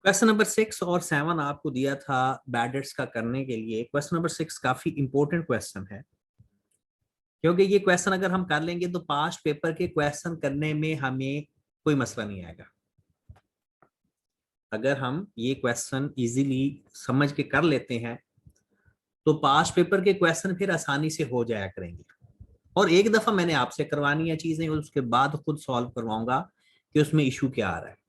Question number 6 और 7 आपको दिया था बैड डेट्स का करने के लिए। क्वेश्चन नंबर 6 काफी इंपॉर्टेंट क्वेश्चन है, क्योंकि ये क्वेश्चन अगर हम कर लेंगे तो पास्ट पेपर के क्वेश्चन करने में हमें कोई मसला नहीं आएगा। अगर हम ये क्वेश्चन इजीली समझ के कर लेते हैं तो पास्ट पेपर के क्वेश्चन फिर आसानी से हो जाया करेंगे। और एक दफा मैंने आपसे करवानी है चीजें और उसके बाद खुद सॉल्व करवाऊंगा कि उसमें इशू क्या आ रहा है।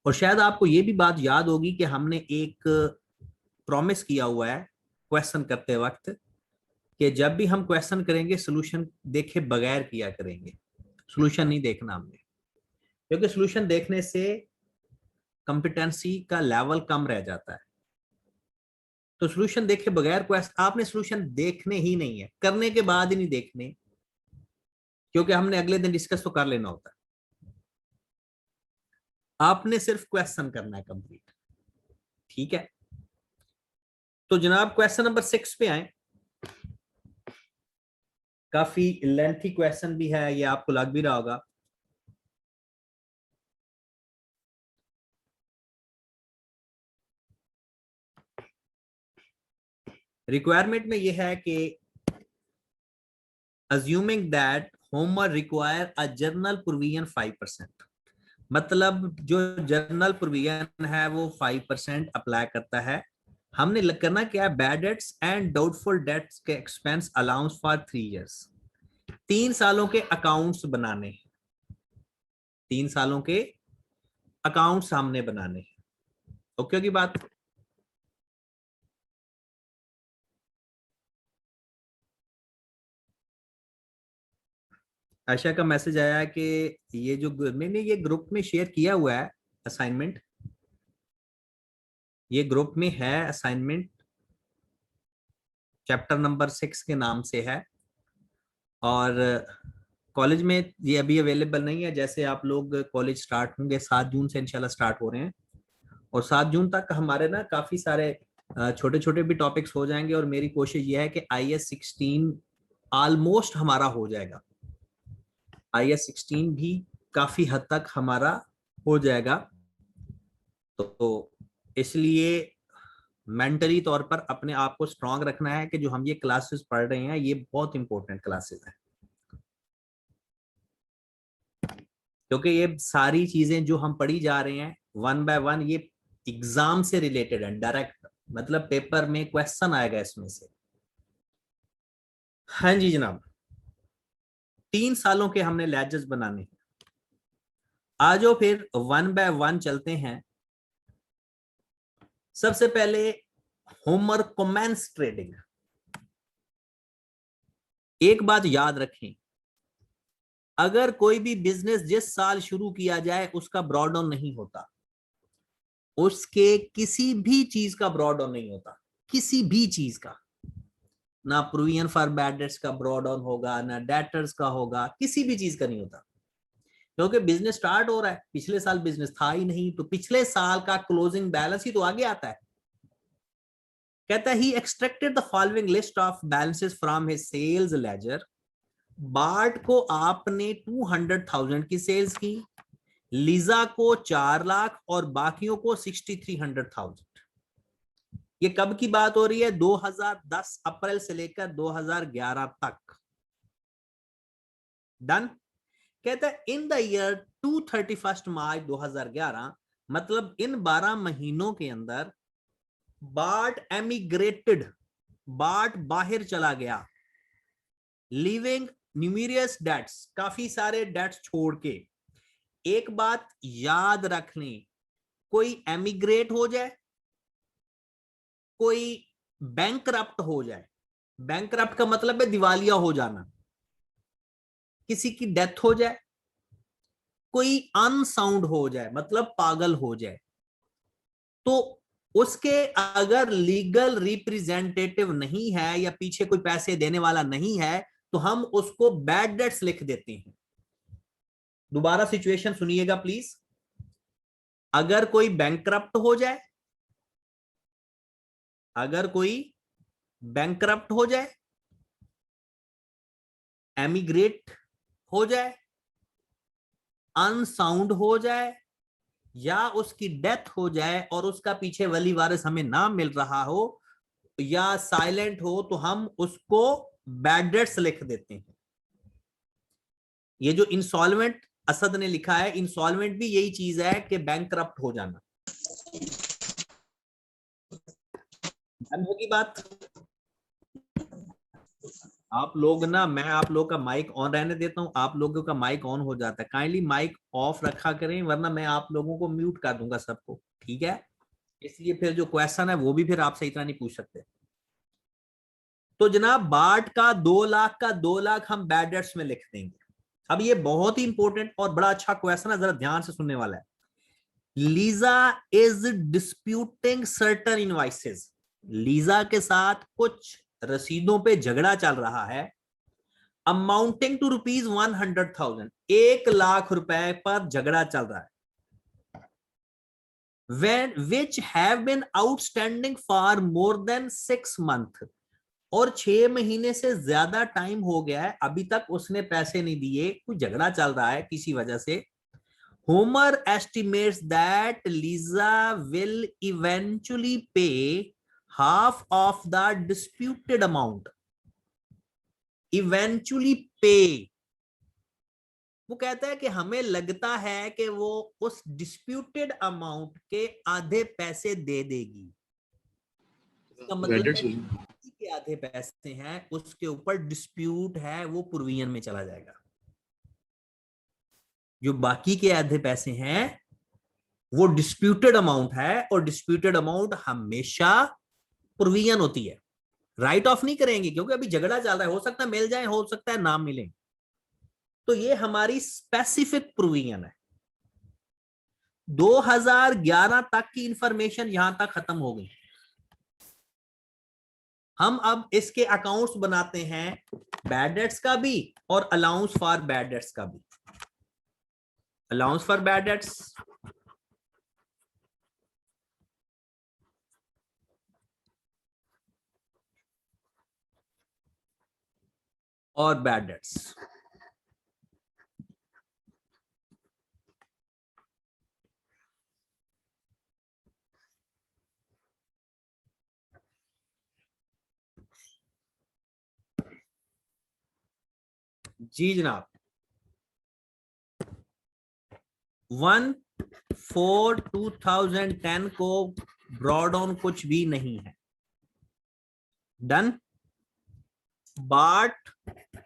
और शायद आपको ये भी बात याद होगी कि हमने एक प्रॉमिस किया हुआ है क्वेश्चन करते वक्त कि जब भी हम क्वेश्चन करेंगे सोल्यूशन देखे बगैर किया करेंगे। सोल्यूशन नहीं देखना हमने, क्योंकि सोल्यूशन देखने से कॉम्पिटेंसी का लेवल कम रह जाता है। तो सोल्यूशन देखे बगैर क्वेश्चन आपने सोल्यूशन देखने ही नहीं है, करने के बाद ही नहीं देखने, क्योंकि हमने अगले दिन डिस्कस तो कर लेना होता है। आपने सिर्फ क्वेश्चन करना है कंप्लीट। ठीक है, तो जनाब क्वेश्चन नंबर 6 पे आए। काफी लेंथी क्वेश्चन भी है, ये आपको लग भी रहा होगा। रिक्वायरमेंट में यह है कि assuming that Homer require a journal provision 5%, मतलब जो जर्नल प्रोविजन है वो 5% अप्लाई करता है। हमने करना क्या है, bad dates and doubtful debts के एक्सपेंस अलाउंस फॉर 3 इयर्स। 3 सालों के अकाउंट्स बनाने हैं, 3 सालों के अकाउंट्स हमने बनाने हैं। ओके की बात। आशा का मैसेज आया कि ये जो मैंने ये ग्रुप में शेयर किया हुआ है असाइनमेंट, ये ग्रुप में है असाइनमेंट, चैप्टर नंबर 6 के नाम से है। और कॉलेज में ये अभी अवेलेबल नहीं है। जैसे आप लोग कॉलेज स्टार्ट होंगे 7 जून से इंशाल्लाह स्टार्ट हो रहे हैं, और 7 जून तक हमारे ना काफी सारे छोटे छोटे भी टॉपिक्स हो जाएंगे। और मेरी कोशिश ये है कि IS-16 ऑलमोस्ट हमारा हो जाएगा। IS-16 भी काफी हद तक हमारा हो जाएगा। तो इसलिए मेंटली तौर पर अपने आप को स्ट्रांग रखना है कि जो हम ये क्लासेस पढ़ रहे हैं ये बहुत इंपॉर्टेंट क्लासेस हैं, क्योंकि ये सारी चीजें जो हम पढ़ी जा रहे हैं वन बाय वन ये एग्जाम से रिलेटेड है डायरेक्ट, मतलब पेपर में क्वेश्चन आएगा इसमें से। हाँ जी जनाब, 3 सालों के हमने लेजेस बनाने हैं। आज फिर वन बाय वन चलते हैं। सबसे पहले होमर कमेंस ट्रेडिंग। एक बात याद रखें, अगर कोई भी बिजनेस जिस साल शुरू किया जाए उसका ब्रॉड ऑन नहीं होता, उसके किसी भी चीज का ब्रॉड ऑन नहीं होता, किसी भी चीज का, ना प्रोविजन फॉर बैड डेट्स का ब्रॉड ऑन होगा, ना डेटर्स का होगा, किसी भी चीज का नहीं होता। क्योंकि बिजनेस स्टार्ट हो रहा है, पिछले साल बिजनेस था ही नहीं, तो पिछले साल का क्लोजिंग बैलेंस ही तो आगे आता है। कहता है he extracted the following list of balances from his sales ledger. Bart को आपने 200,000 की सेल्स की, लीजा को 4 लाख और बाकियों को 6300,000। ये कब की बात हो रही है, 2010 अप्रैल से लेकर 2011 तक। डन। कहता है इन द ईयर 231 मार्च 2011, मतलब इन 12 महीनों के अंदर बार्ट एमिग्रेटेड, बार्ट बाहर चला गया, लिविंग न्यूमेरियस डेट्स, काफी सारे डेट्स छोड़ के। एक बात याद रखनी, कोई एमिग्रेट हो जाए, कोई बैंकरप्ट हो जाए, बैंकरप्ट का मतलब है दिवालिया हो जाना, किसी की डेथ हो जाए, कोई अनसाउंड हो जाए मतलब पागल हो जाए, तो उसके अगर लीगल रिप्रेजेंटेटिव नहीं है या पीछे कोई पैसे देने वाला नहीं है तो हम उसको बैड डेट्स लिख देते हैं। दोबारा सिचुएशन सुनिएगा प्लीज। अगर कोई बैंकरप्ट हो जाए, अगर कोई बैंकरप्ट हो जाए, एमिग्रेट हो जाए, अनसाउंड हो जाए या उसकी डेथ हो जाए और उसका पीछे वली वारिस हमें ना मिल रहा हो या साइलेंट हो, तो हम उसको बैड डेट्स लिख देते हैं। ये जो इंसॉल्वेंट असद ने लिखा है, इंसॉल्वेंट भी यही चीज है कि बैंकरप्ट हो जाना। डन होगी बात? आप लोग ना, मैं आप लोग का माइक ऑन रहने देता हूं, आप लोगों का माइक ऑन हो जाता है, काइंडली माइक ऑफ रखा करें, वरना मैं आप लोगों को म्यूट कर दूंगा सबको, ठीक है? इसलिए फिर जो क्वेश्चन है वो भी फिर आप सही तरह नहीं पूछ सकते। तो जनाब बाट का 2 लाख का 2 लाख हम बैड डेट्स में लिख देंगे। अब ये बहुत ही इंपॉर्टेंट और बड़ा अच्छा क्वेश्चन है, जरा ध्यान से सुनने वाला है। Lisa is disputing certain invoices. Lisa के साथ कुछ रसीदों पे झगड़ा चल रहा है, अमाउंटिंग टू ₹100,000, 1 लाख रुपए पर झगड़ा चल रहा है। when which have been outstanding for more than 6 months, और 6 महीने से ज्यादा टाइम हो गया है, अभी तक उसने पैसे नहीं दिए, कुछ झगड़ा चल रहा है किसी वजह से। Homer estimates that Lisa will eventually pay half of the disputed amount. Eventually pay, वो कहता है कि हमें लगता है कि वो उस डिस्प्यूटेड अमाउंट के आधे पैसे दे देगी। इसका मतलब है के आधे पैसे हैं उसके ऊपर डिस्प्यूट है, वो प्रोविजन में चला जाएगा। जो बाकी के आधे पैसे हैं वो डिस्प्यूटेड अमाउंट है, और डिस्प्यूटेड अमाउंट हमेशा प्रोविजन होती है, राइट ऑफ नहीं करेंगे, क्योंकि अभी झगड़ा चल रहा है, हो सकता है मिल जाए, हो सकता है ना मिले। तो ये हमारी स्पेसिफिक प्रोविजन है। 2011 तक की इंफॉर्मेशन यहां तक खत्म हो गई। हम अब इसके अकाउंट्स बनाते हैं, बैड डेट्स का भी और अलाउंस फॉर बैड डेट्स का भी। अलाउंस फॉर बैड डेट्स और बैड डेट्स। जी जनाब, 1/4/2010 को ब्रॉड ऑन कुछ भी नहीं है। डन। बाट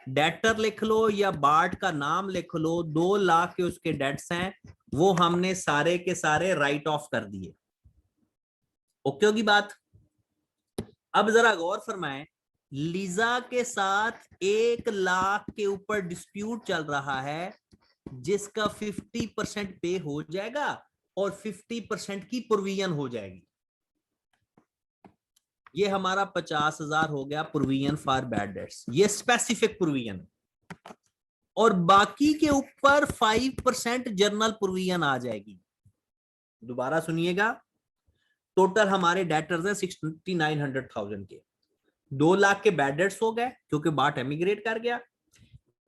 डेटर लिख लो या बाट का नाम लिख लो, 2 लाख के उसके डेट्स हैं, वो हमने सारे के सारे राइट ऑफ कर दिए। ओके होगी बात? अब जरा गौर फरमाएं, लीजा के साथ 1 लाख के ऊपर डिस्प्यूट चल रहा है, जिसका 50% पे हो जाएगा और 50% की प्रोविजन हो जाएगी। ये हमारा 50,000 हो गया प्रोविजन फॉर बैड डेट्स, ये स्पेसिफिक प्रोविजन। और बाकी के ऊपर 5% जर्नल प्रोविजन आ जाएगी। दोबारा सुनिएगा, टोटल हमारे डेटर्स है 69,100,000 के। 2 लाख के बैड डेट्स हो गए क्योंकि बाट एमिग्रेट कर गया।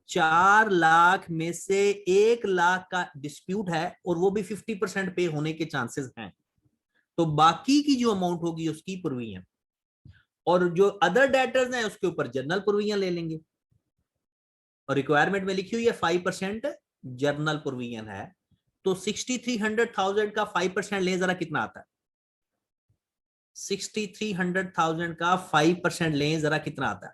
4 लाख में से 1 लाख का डिस्प्यूट है और वो भी 50% पे होने के चांसेस हैं, तो बाकी की जो अमाउंट होगी उसकी प्रोविजन, और जो अदर डेटर्स हैं उसके ऊपर जनरल प्रोविजन ले लेंगे। और रिक्वायरमेंट में लिखी हुई है 5% जर्नल प्रोविजन है, तो 63,100,000 का 5% ले, जरा कितना आता है? 63,100,000 का 5% लें, जरा कितना आता है?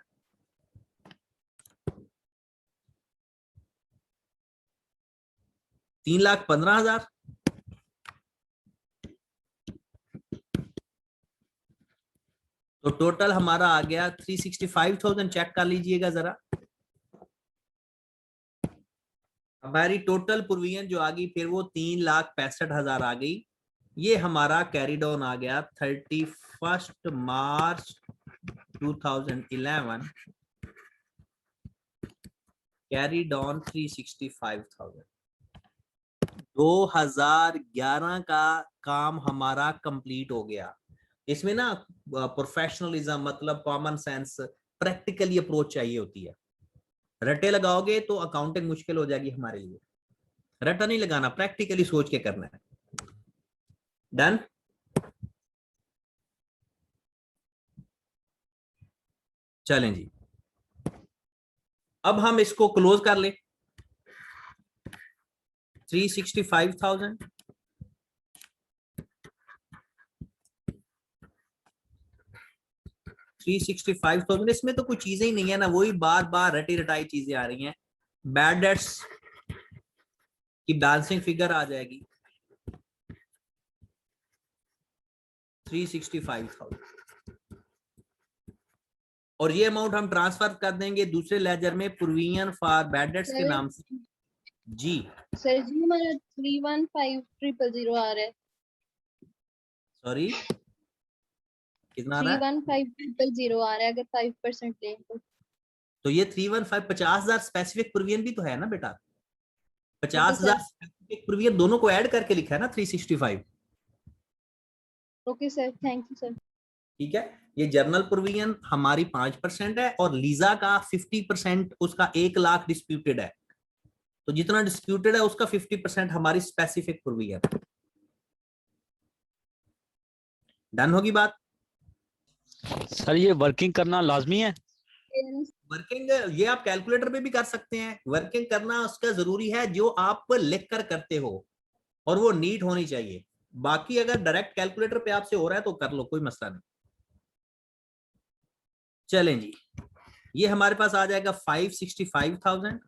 3,15,000। तो टोटल हमारा आ गया 365,000। चेक कर लीजिएगा जरा, हमारी टोटल प्रोविजन जो आ गई फिर वो 3,65,000 आ गई। ये हमारा कैरिड ऑन आ गया 31 मार्च 2011, कैरिड ऑन 365,000। 2011 का काम हमारा कंप्लीट हो गया। इसमें ना प्रोफेशनलिज्म, मतलब कॉमन सेंस, प्रैक्टिकली अप्रोच चाहिए होती है। रटे लगाओगे तो अकाउंटिंग मुश्किल हो जाएगी हमारे लिए। रटा नहीं लगाना, प्रैक्टिकली सोच के करना है। डन। चलें जी, अब हम इसको क्लोज कर ले। 365,000 365,000, इसमें तो कोई चीजें ही नहीं है ना, वही बार बार रटी रटाई चीजें आ रही हैं। बैड डेट्स की बैलेंसिंग फिगर आ जाएगी 365,000, और ये अमाउंट हम ट्रांसफर कर देंगे दूसरे लेजर में प्रोविजन फॉर बैड डेट्स के नाम से। जी सर जी, हमारा 315,000 आ रहा है। सॉरी, कितना आ रहा है? 315,000 आ रहा है अगर 5% लें तो ये 315 50,000 स्पेसिफिक प्रोविजन भी तो है ना बेटा, ओके 50,000 सर। स्पेसिफिक प्रोविजन दोनों को ऐड करके लिखा है ना 365। Okay sir, thank you sir. ठीक है, ये जर्नल प्रोविजन हमारी 5% है और लीजा का 50%, उसका 1 लाख डिस्प्यूटेड है, तो जितना डिस्प्यूटेड है उसका 50% हमारी स्पेसिफिक प्रोविजन। डन होगी बात? सर ये वर्किंग करना लाजमी है? वर्किंग ये आप कैलकुलेटर पे भी कर सकते हैं, वर्किंग करना उसका जरूरी है जो आप लिख कर करते हो, और वो नीट होनी चाहिए। बाकी अगर डायरेक्ट कैलकुलेटर पे आपसे हो रहा है तो कर लो, कोई मसला नहीं। चलें जी, ये हमारे पास आ जाएगा 565,000,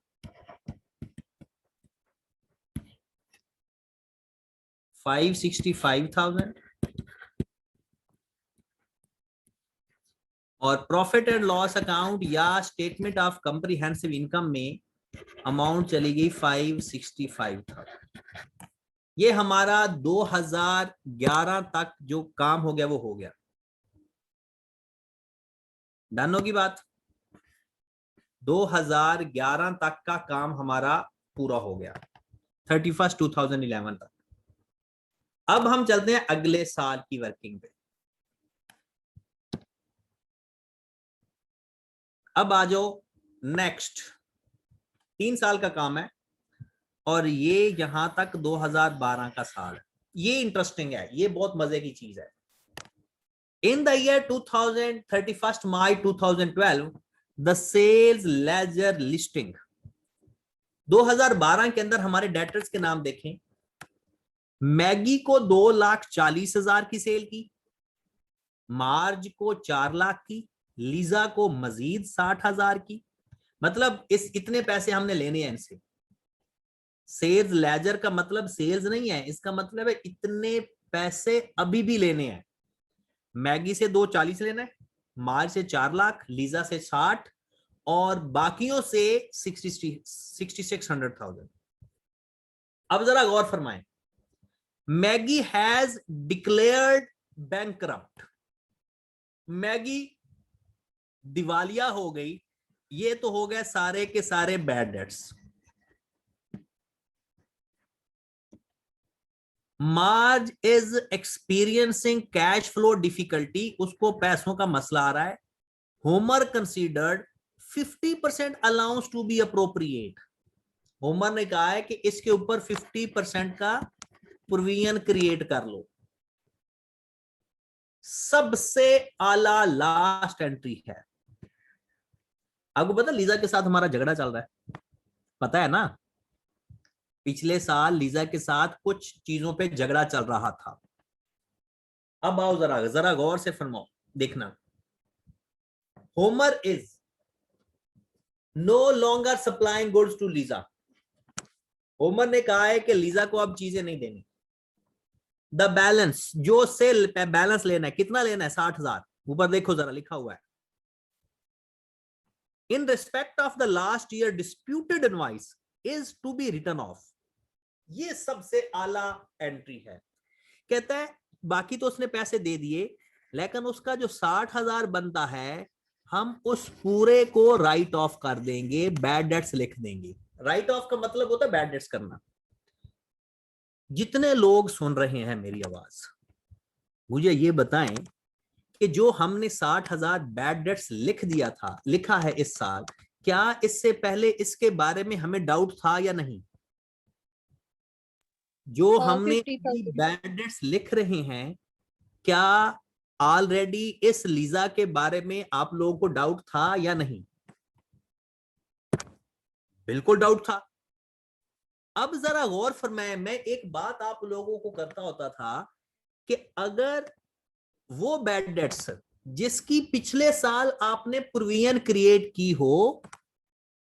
565,000, और प्रॉफिट एंड लॉस अकाउंट या स्टेटमेंट ऑफ कॉम्प्रिहेंसिव इनकम में अमाउंट चली गई 565,000। ये हमारा 2011 तक जो काम हो गया वो हो गया। डन होगी बात? 2011 तक का काम हमारा पूरा हो गया, 31 2011 तक। अब हम चलते हैं अगले साल की वर्किंग पे। अब आ जाओ नेक्स्ट, 3 साल का काम है, और ये यहां तक 2012 का साल है। ये इंटरेस्टिंग है, ये बहुत मजे की चीज है। In the year 2031 March 2012 the sales ledger listing, 2012 के अंदर हमारे डेटर्स के नाम देखें। मैगी को 2,40,000 की सेल की, मार्ज को 4 लाख की, लीजा को मजीद 60,000 की। मतलब इस इतने पैसे हमने लेने हैं इनसे। सेल्स लेजर का मतलब सेल्स नहीं है, इसका मतलब है इतने पैसे अभी भी लेने हैं। मैगी से 2,40 लेना है, मार्च से 4 लाख, लीजा से 60, और बाकियों से 66,100,000। अब जरा गौर फरमाएं, Maggie has declared bankrupt, Maggie दिवालिया हो गई। ये तो हो गए सारे के सारे bad debts. Marge is experiencing cash flow difficulty, उसको पैसों का मसला आ रहा है। Homer considered 50% allowance to be appropriate, Homer ने कहा है कि इसके ऊपर 50% का प्रोविजन क्रिएट कर लो। सबसे आला लास्ट एंट्री है। आपको पता लीजा के साथ हमारा झगड़ा चल रहा है, पता है ना? पिछले साल लीजा के साथ कुछ चीजों पे झगड़ा चल रहा था। अब आओ जरा जरा गौर से फरमाओ, देखना। Homer is no longer supplying goods to Lisa, Homer ने कहा है कि लीजा को अब चीजें नहीं देनी। द बैलेंस, जो सेल पे बैलेंस लेना है, कितना लेना है? 60,000। ऊपर देखो जरा लिखा हुआ है, in respect of the last year disputed invoice is to be written off. ये सबसे आला एंट्री है। कहता है बाकी तो उसने पैसे दे दिए, लेकिन उसका जो 60,000 बनता है हम उस पूरे को राइट ऑफ कर देंगे, बैड डेट्स लिख देंगे। राइट ऑफ का मतलब होता है बैड डेट्स करना। जितने लोग सुन रहे हैं मेरी आवाज, मुझे ये बताएं कि जो हमने 60,000 बैड डेट्स लिख दिया था, लिखा है इस साल, क्या इससे पहले इसके बारे में हमें डाउट था या नहीं? जो हमने 50,000 बैड डेट्स लिख रहे हैं, क्या ऑलरेडी इस लीजा के बारे में आप लोगों को डाउट था या नहीं? बिल्कुल डाउट था। अब जरा गौर फरमाएं, मैं एक बात आप लोगों को करता होता था कि अगर वो बैड डेट्स जिसकी पिछले साल आपने प्रोविजन क्रिएट की हो,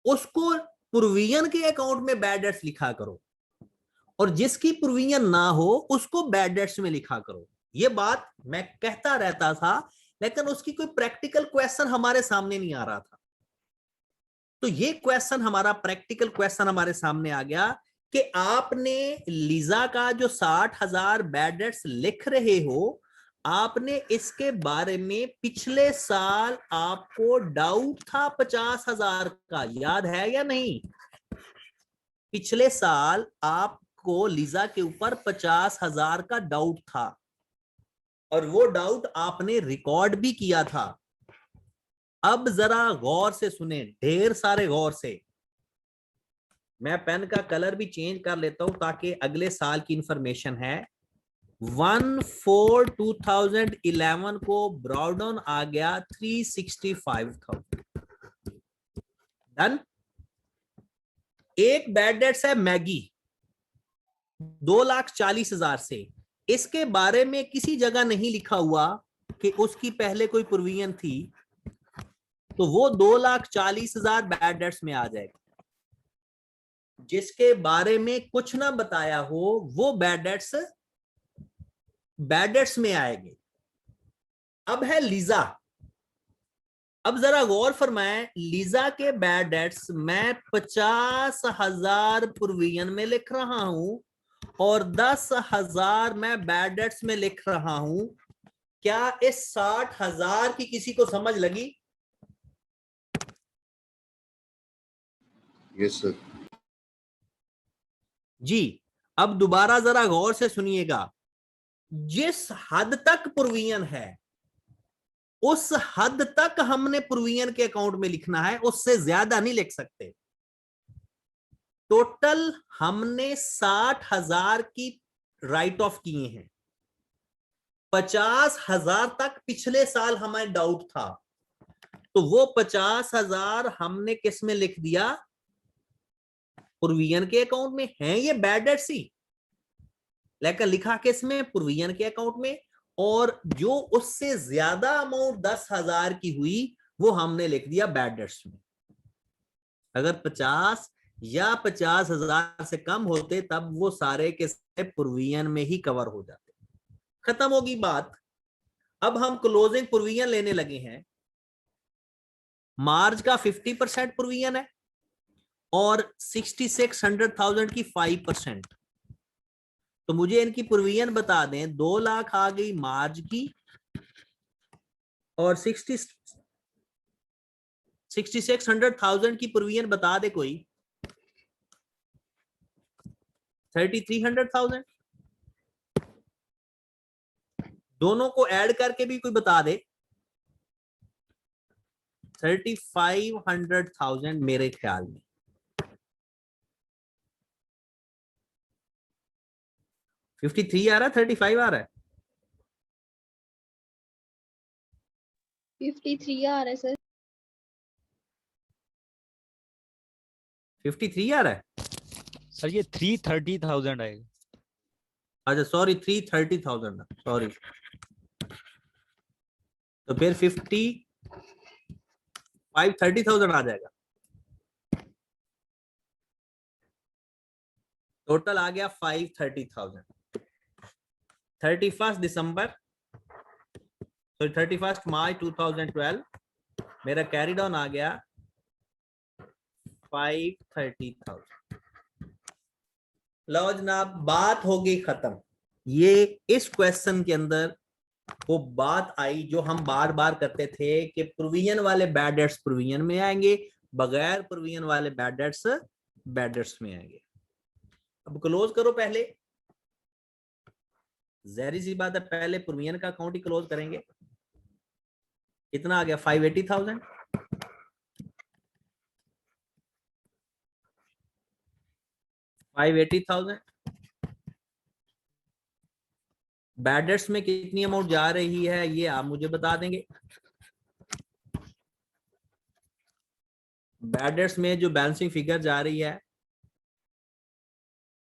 उसको प्रोविजन के अकाउंट में बैड डेट्स लिखा करो, और जिसकी प्रोविजन ना हो उसको बैड डेट्स में लिखा करो। ये बात मैं कहता रहता था, लेकिन उसकी कोई प्रैक्टिकल क्वेश्चन हमारे सामने नहीं आ रहा था। तो ये क्वेश्चन हमारा प्रैक्टिकल क्वेश्चन हमारे सामने आ गया कि आपने लीजा का जो 60,000 बैड डेट्स लिख रहे हो, आपने इसके बारे में पिछले साल आपको डाउट था 50,000 का, याद है या नहीं? पिछले साल आपको लीजा के ऊपर 50,000 का डाउट था, और वो डाउट आपने रिकॉर्ड भी किया था। अब जरा गौर से सुने, ढेर सारे गौर से। मैं पेन का कलर भी चेंज कर लेता हूं ताकि अगले साल की इंफॉर्मेशन है। 1/4/2011 को ब्रॉडन आ गया 365,000। डन। एक बैड डेट्स है मैगी 2,40,000 से। इसके बारे में किसी जगह नहीं लिखा हुआ कि उसकी पहले कोई प्रोविजन थी, तो वो 2,40,000 बैड डेट्स में आ जाएगा। जिसके बारे में कुछ ना बताया हो वो बैड डेट्स में आएंगे। अब है लीजा। अब जरा गौर फरमाएं, लीजा के बैड डेट्स मैं 50,000 प्रोविजन में लिख रहा हूं और 10,000 मैं बैड डेट्स में लिख रहा हूं। क्या इस 60,000 की किसी को समझ लगी? Yes sir. जी। अब दोबारा जरा गौर से सुनिएगा, जिस हद तक प्रोविजन है उस हद तक हमने प्रोविजन के अकाउंट में लिखना है, उससे ज्यादा नहीं लिख सकते। टोटल हमने 60,000 की राइट ऑफ किए हैं। 50,000 तक पिछले साल हमें डाउट था, तो वो 50,000 हमने किस में लिख दिया? प्रोविजन के अकाउंट में। है ये बैड डेट्स ही, लेकिन लिखा किस में? प्रोविजन के अकाउंट में। और जो उससे ज्यादा अमाउंट 10,000 की हुई वो हमने लिख दिया बैड डेट्स में। अगर 50 या 50,000 से कम होते तब वो सारे के सारे प्रोविजन में ही कवर हो जाते। खत्म होगी बात। अब हम क्लोजिंग प्रोविजन लेने लगे हैं। मार्च का 50% प्रोविजन है और 66,100,000 की 5%। तो मुझे इनकी प्रोविजन बता दें। 2 लाख आ गई मार्च की और 66,100,000 की प्रोविजन बता दे कोई। 33,100,000। दोनों को ऐड करके भी कोई बता दे। 35,100,000 मेरे ख्याल में। 53 आ रहा है, 35 आ रहा है? 53 आ रहा है सर। 53 आ रहा है? सर ये 330,000 आएगा। अच्छा सॉरी, 330,000, सॉरी। तो फिर 30,000 आ जाएगा। टोटल आ गया 530,000। 31 दिसंबर, सॉरी 31 मार्च 2012 मेरा कैरी डाउन आ गया 530,000। लो जनाब, बात हो गई खत्म। ये इस क्वेश्चन के अंदर वो बात आई जो हम बार बार करते थे कि प्रोविजन वाले बैड डेट्स प्रोविजन में आएंगे, बगैर प्रोविजन वाले बैड डेट्स में आएंगे। अब क्लोज करो पहले। जहरी सी बात है, पहले प्रोविजन का अकाउंट ही क्लोज करेंगे। कितना आ गया? 580,000। 580,000 बैड डेट्स में कितनी अमाउंट जा रही है ये आप मुझे बता देंगे। बैड डेट्स में जो बैलेंसिंग फिगर जा रही है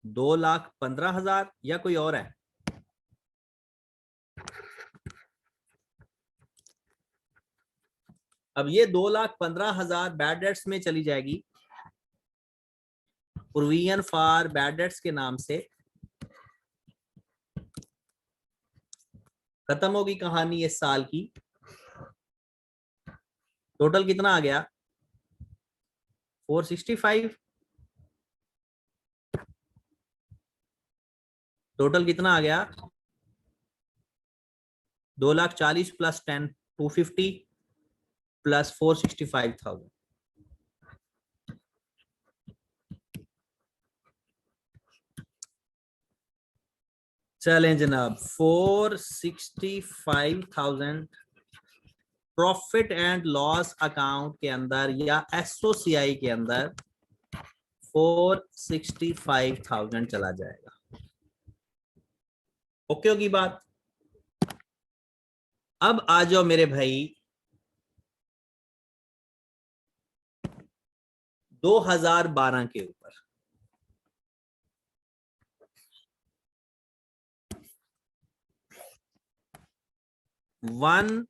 2,15,000 या कोई और है? अब ये 2,15,000 बैड डेट्स में चली जाएगी प्रोविजन फॉर बैड डेट्स के नाम से, खत्म होगी कहानी इस साल की। टोटल कितना आ गया? 465। टोटल कितना आ गया? 2,40,000 प्लस 10 250 प्लस 465,000। चलें जनाब, 465,000 प्रॉफिट एंड लॉस अकाउंट के अंदर या एसओसीआई के अंदर 465,000 चला जाएगा। ओके होगी बात? अब आ जाओ मेरे भाई 2012 के ऊपर। वन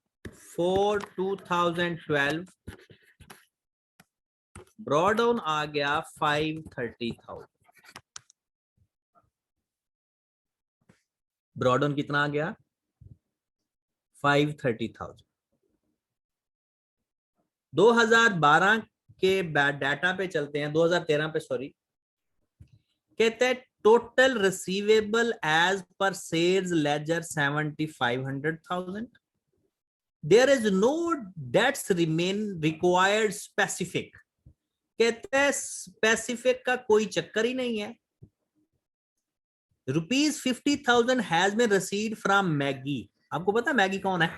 4/2012 ब्रॉडाउन आ गया 530,000। ब्रॉडाउन कितना आ गया? 530,000। 2012 के डाटा पे चलते हैं, 2013 पे सॉरी। कहते हैं total receivable as per sales ledger 7,500,000। There is no debts remain required specific. कहते हैं स्पेसिफिक का कोई चक्कर ही नहीं है। ₹50,000 has been received from Maggie. आपको पता है मैगी कौन है?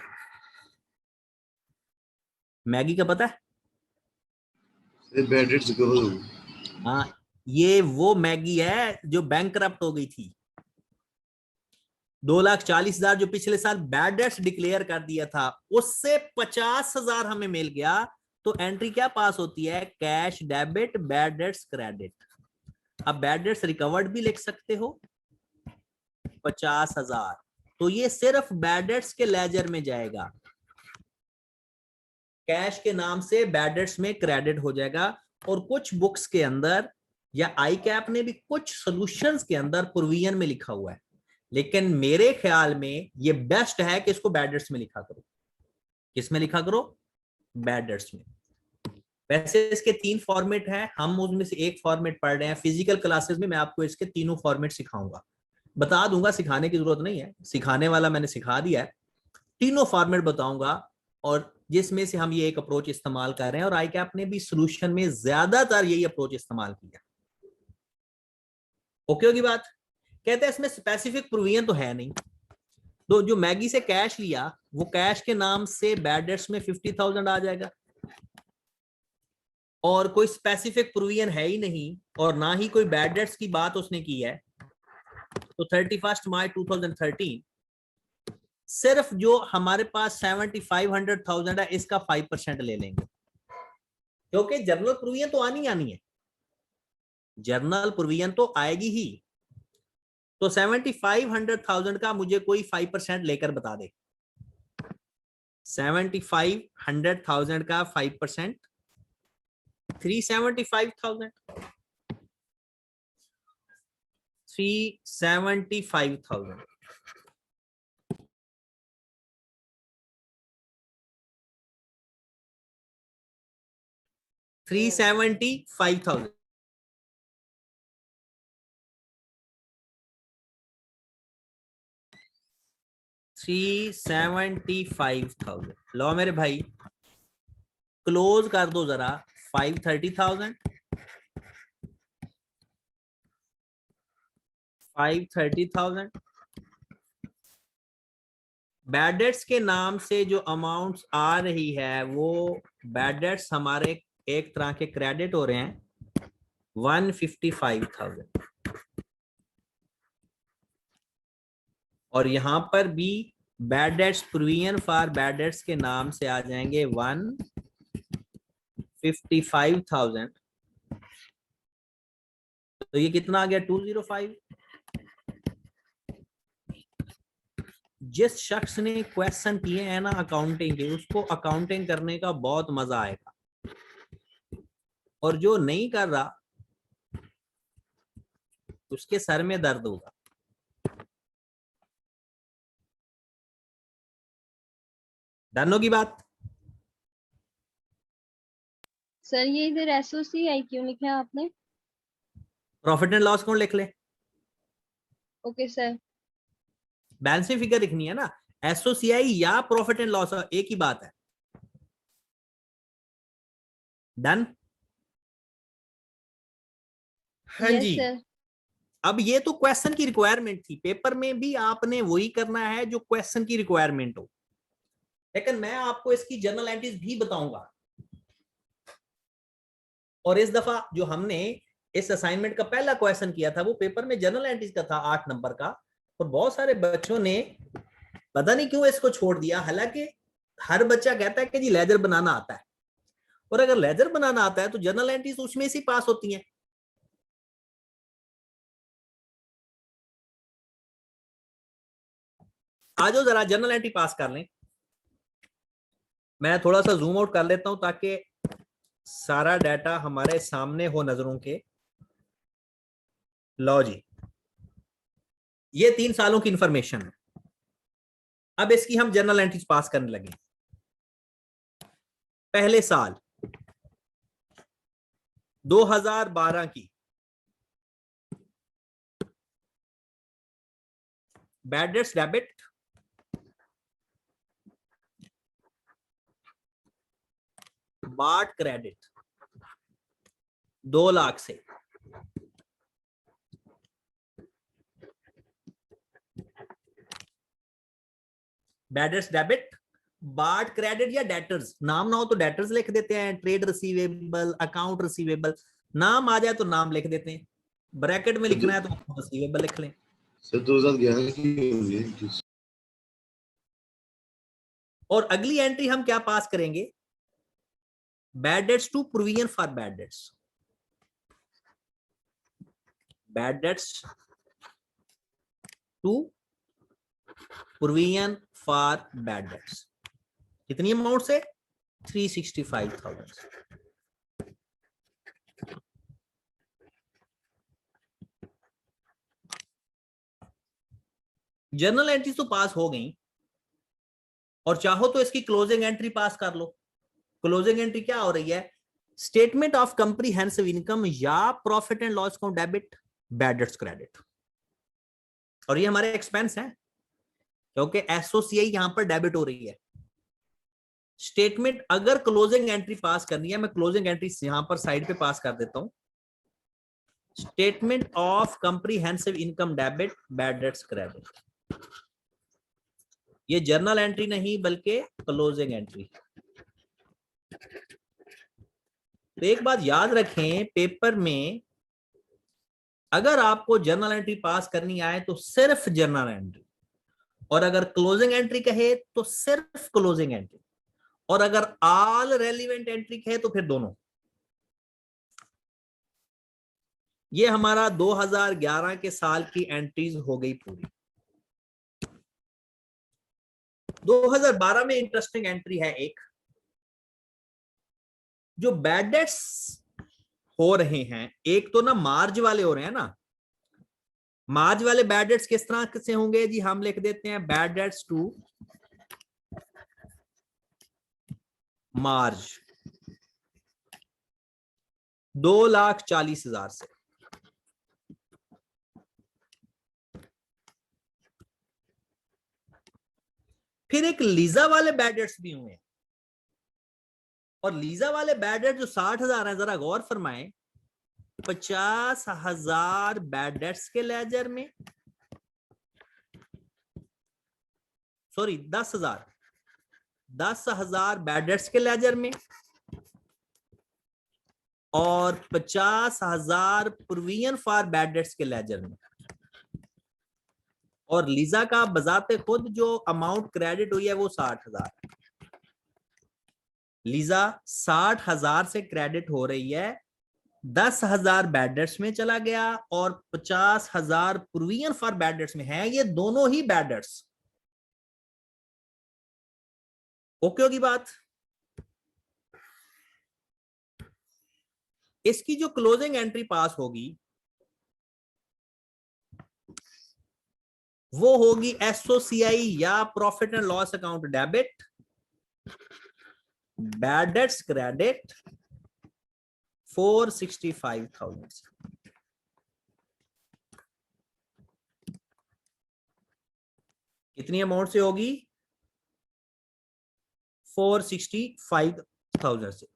मैगी का पता है? हाँ, ये वो मैगी है जो बैंकरप्ट हो गई थी। 2,40,000 जो पिछले साल बैड डेट्स डिक्लेयर कर दिया था, उससे 50,000 हमें मिल गया। तो एंट्री क्या पास होती है? Cash debit, bad debts credit. अब बैड डेट्स रिकवर्ड भी लिख सकते हो 50,000। तो ये सिर्फ बैड डेट्स के लेजर में जाएगा, कैश के नाम से बैड डेट्स में क्रेडिट हो जाएगा। और कुछ बुक्स के अंदर या आई कैप ने भी कुछ सॉल्यूशंस के अंदर प्रोविजन में लिखा हुआ है, लेकिन मेरे ख्याल में ये बेस्ट है कि इसको बैड डेट्स में लिखा करो। किस में लिखा करो? बैड डेट्स में। वैसे इसके 3 फॉर्मेट हैं, हम उसमें से एक फॉर्मेट पढ़ रहे हैं। फिजिकल क्लासेस में मैं आपको इसके तीनों फॉर्मेट सिखाऊंगा, बता दूंगा, सिखाने की जरूरत नहीं है, सिखाने वाला मैंने सिखा दिया है। तीनों फॉर्मेट बताऊंगा और जिसमें से हम ये एक अप्रोच इस्तेमाल कर रहे हैं, और आई कैप ने भी सॉल्यूशन में ज्यादातर यही अप्रोच इस्तेमाल किया। ओके होगी बात? कहते हैं इसमें स्पेसिफिक प्रोविजन तो है नहीं। तो जो मैगी से कैश लिया वो कैश के नाम से बैड डेट्स में 50,000 आ जाएगा, और कोई स्पेसिफिक प्रोविजन है ही नहीं, और ना ही कोई बैड डेट्स की बात उसने की है। तो 31 मार्च 2013 सिर्फ जो हमारे पास 7,500,000 है इसका 5% ले लेंगे, क्योंकि जर्नल प्रोविजन तो आनी है, जर्नल प्रोविजन तो आएगी ही। तो 7,500,000 का मुझे कोई 5% लेकर बता दे। 7,500,000 का 5% 375,000। 375,000 375,000 375,000 लो मेरे भाई, क्लोज कर दो जरा। 530,000 530,000 बैड डेट्स के नाम से जो अमाउंट्स आ रही है वो बैड डेट्स हमारे एक तरह के क्रेडिट हो रहे हैं 155,000, और यहां पर भी bad debts provision for bad debts के नाम से आ जाएंगे 155,000। तो ये कितना आ गया 205। जिस शख्स ने क्वेश्चन किए हैं ना अकाउंटिंग के, उसको अकाउंटिंग करने का बहुत मजा आएगा, और जो नहीं कर रहा उसके सर में दर्द होगा। डन होगी बात? सर ये इधर SOCI क्यों लिखा है आपने? प्रॉफिट एंड लॉस कौन लिख ले? Okay sir. Balance sheet figure लिखनी है ना, SOCI या प्रॉफिट एंड लॉस एक ही बात है। डन? हाँ यस जी। सर। अब ये तो क्वेश्चन की रिक्वायरमेंट थी, पेपर में भी आपने वही करना है जो क्वेश्चन की रिक्वायरमेंट हो, लेकिन मैं आपको इसकी जर्नल एंट्रीज भी बताऊंगा। और इस दफा जो हमने इस असाइनमेंट का पहला क्वेश्चन किया था वो पेपर में जर्नल एंट्रीज का था 8 नंबर का, और बहुत सारे बच्चों ने पता नहीं क्यों इसको छोड़ दिया। हालांकि हर बच्चा कहता है कि जी लेजर बनाना आता है, और अगर लेजर बनाना आता है तो जर्नल एंट्रीज उसमें से पास होती हैं। आ जाओ जरा जर्नल एंट्री पास कर लें। मैं थोड़ा सा जूम आउट कर लेता हूं ताकि सारा डाटा हमारे सामने हो नजरों के। लो जी, ये 3 सालों की इंफॉर्मेशन है। अब इसकी हम जर्नल एंट्रीज पास करने लगे। पहले साल 2012 की बैड डेट्स डेबिट बाट क्रेडिट 2 लाख से, बैड डेट्स डेबिट बाट क्रेडिट या डेटर्स, नाम ना हो तो डेटर्स लिख देते हैं, ट्रेड रिसीवेबल, अकाउंट रिसीवेबल, नाम आ जाए तो नाम लिख देते हैं, ब्रैकेट में लिखना है तो रिसीवेबल लिख लें। सर 2011 की होंगी। और अगली एंट्री हम क्या पास करेंगे? Bad debts to provision for bad debts, bad debts to provision for bad debts. कितनी अमाउंट से? 365,000। जर्नल एंट्री तो पास हो गई, और चाहो तो इसकी क्लोजिंग एंट्री पास कर लो। क्लोजिंग एंट्री क्या हो रही है? स्टेटमेंट ऑफ कॉम्प्रिहेंसिव इनकम या profit and loss account debit bad debts credit, और ये हमारे एक्सपेंस हैं क्योंकि SOCI यहां पर डेबिट हो रही है। स्टेटमेंट अगर क्लोजिंग एंट्री पास करनी है, मैं क्लोजिंग एंट्री यहां पर साइड पे पास कर देता हूं। Statement of comprehensive income debit bad debts credit, ये जर्नल एंट्री नहीं बल्कि क्लोजिंग एंट्री। तो एक बात याद रखें, पेपर में अगर आपको जर्नल एंट्री पास करनी आए तो सिर्फ जर्नल एंट्री, और अगर क्लोजिंग एंट्री कहे तो सिर्फ क्लोजिंग एंट्री, और अगर ऑल रेलिवेंट एंट्री कहे तो फिर दोनों। ये हमारा 2011 के साल की एंट्रीज हो गई पूरी। 2012 में इंटरेस्टिंग एंट्री है एक, जो बैड डेट्स हो रहे हैं। एक तो ना मार्च वाले हो रहे हैं ना, मार्च वाले बैड डेट्स किस तरह से होंगे जी? हम लिख देते हैं बैड डेट्स टू मार्च 2,40,000 से। फिर एक लीजा वाले बैड डेट्स भी हुए, और लीजा वाले बैड डेट जो 60,000 है, जरा गौर फरमाएं, 50,000 बैड डेट्स के लेजर में, सॉरी 10,000 बैड डेट्स के लेजर में, और 50,000 प्रोविजन फॉर बैड डेट्स के लेजर में। और लीजा का बजाते खुद जो अमाउंट क्रेडिट हुई है वो 60,000। लीजा 60,000 से क्रेडिट हो रही है, 10,000 बैड डेट्स में चला गया और 50,000 प्रोविजन फॉर बैड डेट्स में है। ये दोनों ही बैड डेट्स। ओके होगी बात। इसकी जो क्लोजिंग एंट्री पास होगी वो होगी एसओसीआई या profit and loss account debit, bad debts credit 465,000। कितनी अमाउंट से होगी? 465,000 से।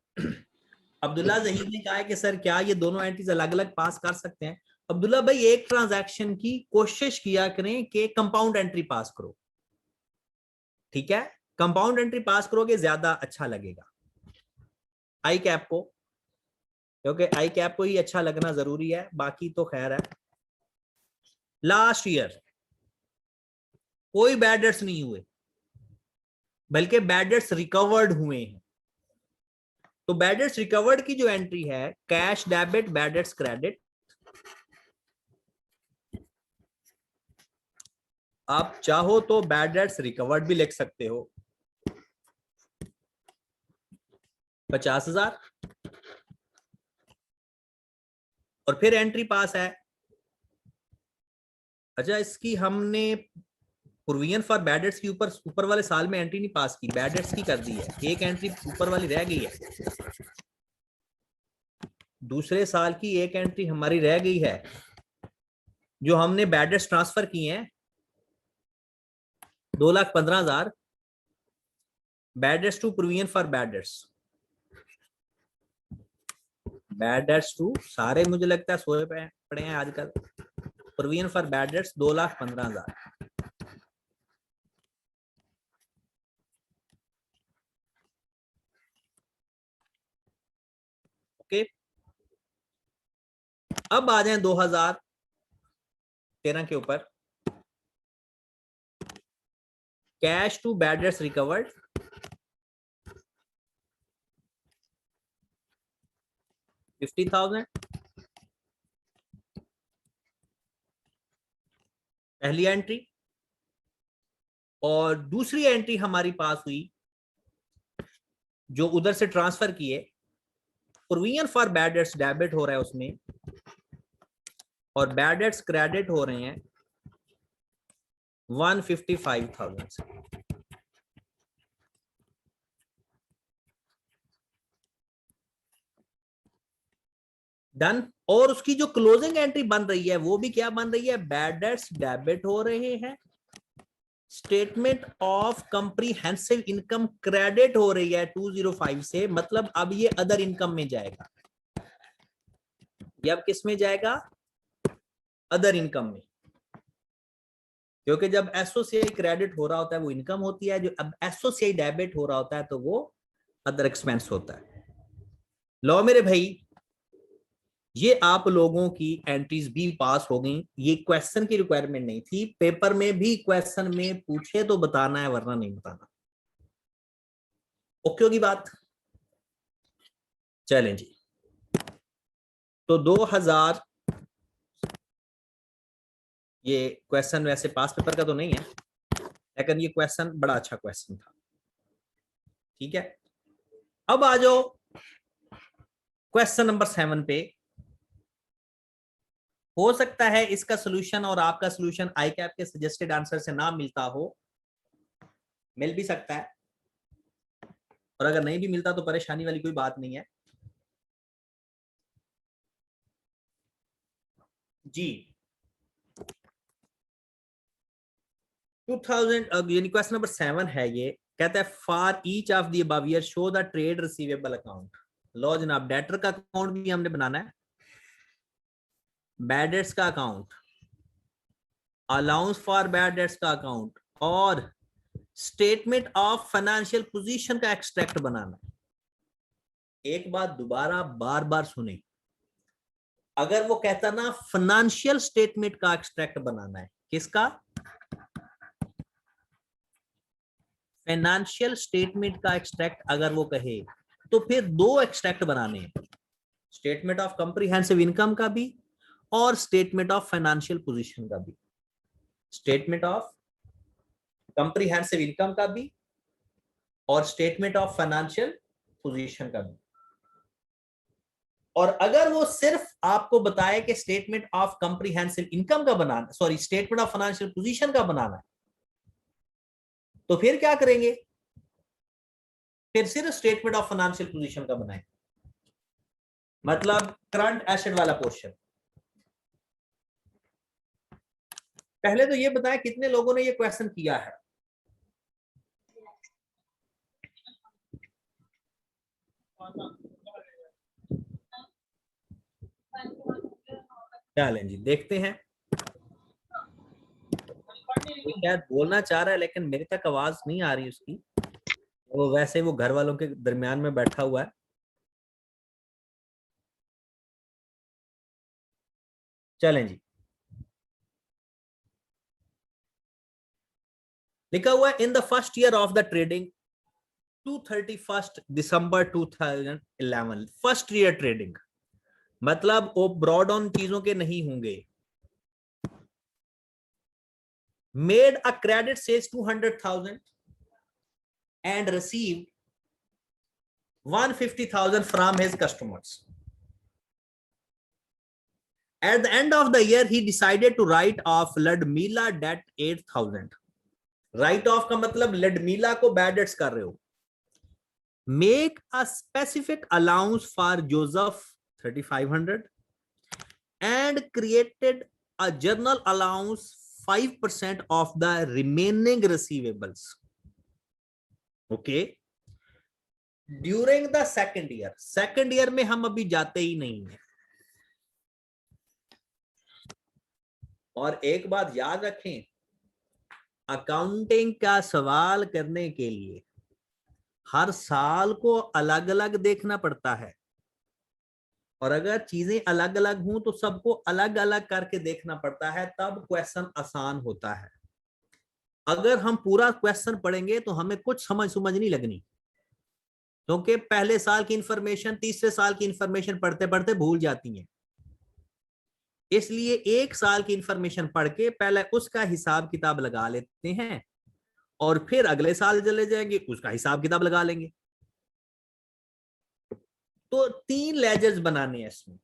अब्दुल्ला जहीद ने कहा है कि सर क्या ये दोनों एंट्रीज अलग अलग पास कर सकते हैं? अब्दुल्ला भाई एक ट्रांजैक्शन की कोशिश किया करें कि कंपाउंड एंट्री पास करो, ठीक है? कंपाउंड एंट्री पास करोगे ज्यादा अच्छा लगेगा आई कैप को, क्योंकि आई कैप को ही अच्छा लगना जरूरी है, बाकी तो खैर है। लास्ट ईयर कोई बैड डेट्स नहीं हुए, बल्कि बैड डेट्स रिकवर्ड हुए हैं। तो बैड डेट्स रिकवर्ड की जो एंट्री है, cash debit bad debts credit, आप चाहो तो बैड डेट्स रिकवर्ड भी लिख सकते हो 50,000, और फिर एंट्री पास है। अच्छा, इसकी हमने प्रोविजन फॉर बैड डेट्स की ऊपर वाले साल में एंट्री नहीं पास की, बैड डेट्स की कर दी है, एक एंट्री ऊपर वाली रह गई है। दूसरे साल की एक एंट्री हमारी रह गई है जो हमने बैड डेट्स ट्रांसफर किए हैं 2,15,000 bad debts to provision for bad debts. Bad debts to सारे मुझे लगता है सोए पड़े हैं आजकल। Provision for bad debts 2,15,000। Okay, अब आ जाएं 2013 के ऊपर। Cash to bad debts recovered 50,000, पहली एंट्री। और दूसरी एंट्री हमारी पास हुई जो उधर से ट्रांसफर किए, provision for bad debts debit हो रहा है उसमें, और बैड डेट्स क्रेडिट हो रहे हैं 155,000 से। डन। और उसकी जो क्लोजिंग एंट्री बन रही है वो भी क्या बन रही है? बैड डेट्स डेबिट हो रहे हैं, statement of comprehensive income credit हो रही है 205 से, मतलब अब ये अदर इनकम में जाएगा। ये अब किस में जाएगा? अदर इनकम में, क्योंकि जब एसओसीआई क्रेडिट हो रहा होता है वो इनकम होती है, जो अब एसओसीआई डेबिट हो रहा होता है तो वो अदर एक्सपेंस होता है। लो मेरे भाई, ये आप लोगों की एंट्रीज भी पास हो गई। ये क्वेश्चन की रिक्वायरमेंट नहीं थी, पेपर में भी क्वेश्चन में पूछे तो बताना है वरना नहीं बताना। ओके होगी बात? चलें जी। तो 2000, ये क्वेश्चन वैसे पास पेपर का तो नहीं है, लेकिन ये क्वेश्चन बड़ा अच्छा क्वेश्चन था, ठीक है। अब आ जाओ क्वेश्चन नंबर 7 पे। हो सकता है इसका सॉल्यूशन और आपका सॉल्यूशन आई कैप के सजेस्टेड आंसर से ना मिलता हो, मिल भी सकता है, और अगर नहीं भी मिलता तो परेशानी वाली कोई बात नहीं है जी। 2000 यानी क्वेश्चन नंबर 7 है, ये कहता है for each of the above year show the trade receivable account. लो जनाब, डेटर का अकाउंट भी हमने बनाना है, बैड डेट्स का account, allowance for bad debts का अकाउंट, और स्टेटमेंट ऑफ फाइनेंशियल पोजीशन का एक्सट्रैक्ट बनाना है। एक बात दोबारा बार बार सुने, अगर वो कहता ना फाइनेंशियल स्टेटमेंट का एक्सट्रैक्ट बनाना है, किसका? फाइनेंशियल स्टेटमेंट का एक्सट्रैक्ट अगर वो कहे तो फिर दो एक्सट्रैक्ट बनाने हैं, स्टेटमेंट ऑफ कॉम्प्रिहेंसिव इनकम का भी और स्टेटमेंट ऑफ फाइनेंशियल पोजीशन का भी, स्टेटमेंट ऑफ कॉम्प्रिहेंसिव इनकम का भी और स्टेटमेंट ऑफ फाइनेंशियल पोजीशन का भी। और अगर वो सिर्फ आपको बताए कि स्टेटमेंट ऑफ कॉम्प्रिहेंसिव इनकम का बनाना, sorry statement of financial position का बनाना है, तो फिर क्या करेंगे, फिर सिर्फ स्टेटमेंट ऑफ फाइनेंशियल पोजीशन का बनाएं, मतलब करंट एसेट वाला पोर्शन। पहले तो ये बताएं कितने लोगों ने ये क्वेश्चन किया है। चलें जी देखते हैं। शायद बोलना चाह रहा है लेकिन मेरे तक आवाज नहीं आ रही उसकी, वो वैसे वो घर वालों के दरमियान में बैठा हुआ है। चलें जी, लिखा हुआ है in the first year of the trading 231 दिसंबर 2011, फर्स्ट ईयर ट्रेडिंग, मतलब वो ब्रॉड ऑन चीजों के नहीं होंगे। Made a credit sales 200,000 and received 150,000 from his customers. At the end of the year, he decided to write off Ludmila debt 8,000. Write off का मतलब Ludmila को bad debts कर रहे हो। Make a specific allowance for Joseph 3,500 and created a journal allowance 5% of the remaining receivables. Okay. During the second year में हम अभी जाते ही नहीं है। और एक बात याद रखें, अकाउंटिंग का सवाल करने के लिए हर साल को अलग अलग देखना पड़ता है, और अगर चीजें अलग अलग हों तो सबको अलग अलग करके देखना पड़ता है, तब क्वेश्चन आसान होता है। अगर हम पूरा क्वेश्चन पढ़ेंगे तो हमें कुछ समझ नहीं लगनी, क्योंकि पहले साल की इंफॉर्मेशन तीसरे साल की इंफॉर्मेशन पढ़ते पढ़ते भूल जाती है। इसलिए एक साल की इंफॉर्मेशन पढ़ के पहले उसका हिसाब किताब लगा लेते हैं और फिर अगले साल चले जाएंगे उसका हिसाब किताब लगा लेंगे। तो 3 लेजर्स बनाने हैं इसमें,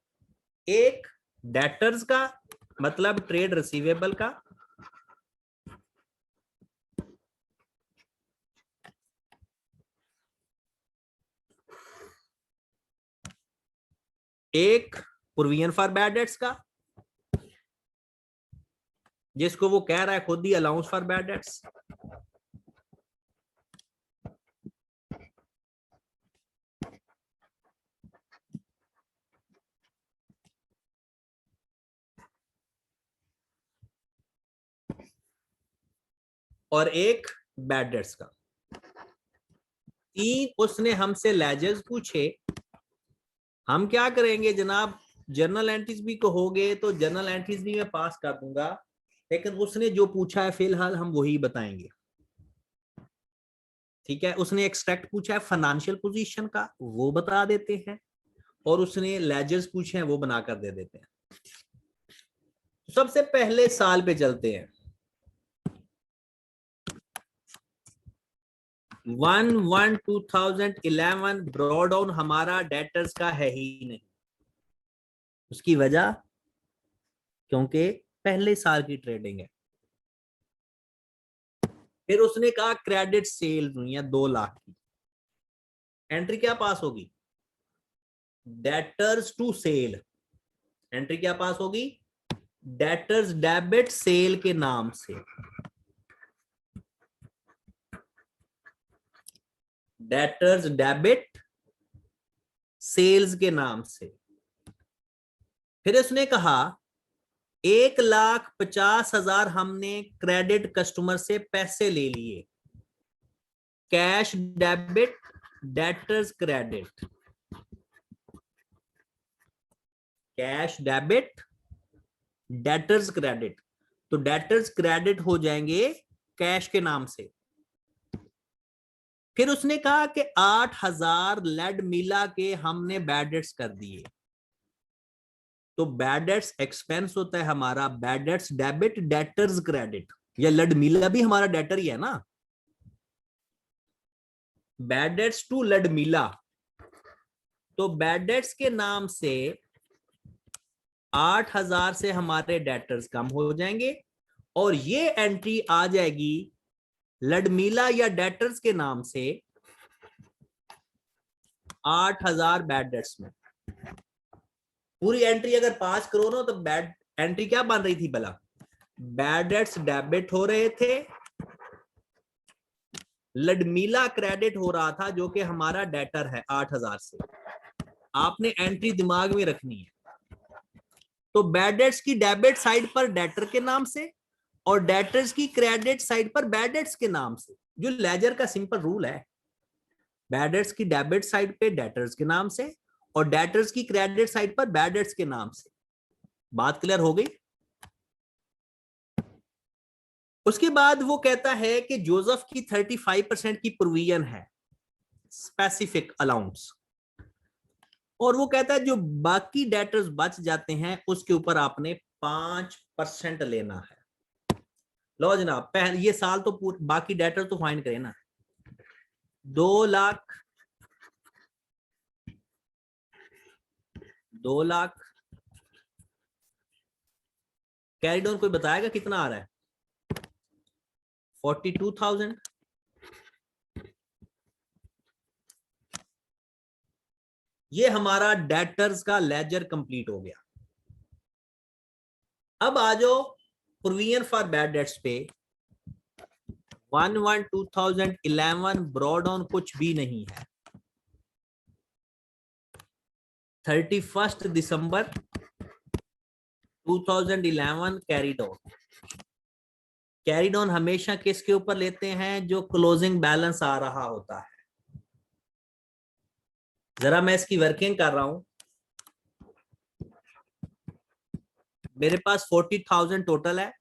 एक डेटर्स का मतलब ट्रेड रिसीवेबल का, एक प्रोविजन फॉर बैड डेट्स का, जिसको वो कह रहा है खुद ही अलाउंस फॉर बैड डेट्स, और एक बैड डेट्स का। 3 उसने हमसे लेजर्स पूछे। हम क्या करेंगे जनाब, जर्नल एंट्रीज भी कहोगे तो जर्नल एंट्रीज भी मैं पास कर दूंगा, लेकिन उसने जो पूछा है फिलहाल हम वही बताएंगे। ठीक है, उसने एक्सट्रैक्ट पूछा है फाइनेंशियल पोजीशन का, वो बता देते हैं, और उसने लेजर्स पूछे हैं वो बनाकर दे देते हैं। सबसे पहले साल पे चलते हैं। 1/1/2011 ब्रॉड डाउन हमारा डेटर्स का है ही नहीं। उसकी वजह क्योंकि पहले साल की ट्रेडिंग है। फिर उसने कहा क्रेडिट सेल हुई है 2 लाख की, एंट्री क्या पास होगी, डेटर्स टू सेल। एंट्री क्या पास होगी, डेटर्स डेबिट सेल के नाम से, डेटर्स डेबिट सेल्स के नाम से। फिर उसने कहा 1,50,000 हमने क्रेडिट कस्टमर से पैसे ले लिए, cash debit debtors credit, cash debit debtors credit. तो डेटर्स क्रेडिट हो जाएंगे कैश के नाम से। फिर उसने कहा कि 8,000 लेड मिला के हमने बैड डेट्स कर दिए, तो बैड डेट्स एक्सपेंस होता है हमारा, bad debts debit, debtors credit, या लेड मिला भी हमारा डेटर ही है ना, बैड डेट्स टू लेड मिला, तो बैड डेट्स के नाम से 8,000 से हमारे डेटर्स कम हो जाएंगे और ये एंट्री आ जाएगी लडमीला या डेटर्स के नाम से 8,000 बैड डेट्स में। पूरी एंट्री अगर पास करो ना तो बैड एंट्री क्या बन रही थी भला, बैड डेट्स डेबिट हो रहे थे, लडमीला क्रेडिट हो रहा था जो कि हमारा डेटर है 8,000 से। आपने एंट्री दिमाग में रखनी है। तो बैड डेट्स की डेबिट साइड पर डेटर के नाम से और डेटर्स की क्रेडिट साइड पर बैड डेट्स के नाम से, जो लेजर का सिंपल रूल है। बैड डेट्स की डेबिट साइड पे डेटर्स के नाम से और डेटर्स की क्रेडिट साइड पर बैड डेट्स के नाम से। बात क्लियर हो गई? उसके बाद वो कहता है कि जोसेफ की 35% की प्रोविजन है, स्पेसिफिक अलाउंस, और वो कहता है जो बाकी डेटर्स बच जाते हैं उसके ऊपर आपने 5% लेना है। लो जनाब, पहले ये साल तो बाकी डेटर तो फाइंड करें ना। 2 लाख, 2 लाख, कैरिडोन कोई बताएगा कितना आ रहा है? 42,000। ये हमारा डेटर्स का लेजर कंप्लीट हो गया। अब आ जाओ प्रोविजन फॉर बैड डेट्स पे। 1/1/2011 ब्रॉड ऑन कुछ भी नहीं है। 31 दिसंबर 2011 कैरिड ऑन। कैरिड ऑन हमेशा किसके ऊपर लेते हैं? जो क्लोजिंग बैलेंस आ रहा होता है। जरा मैं इसकी वर्किंग कर रहा हूं। मेरे पास 40,000 टोटल है,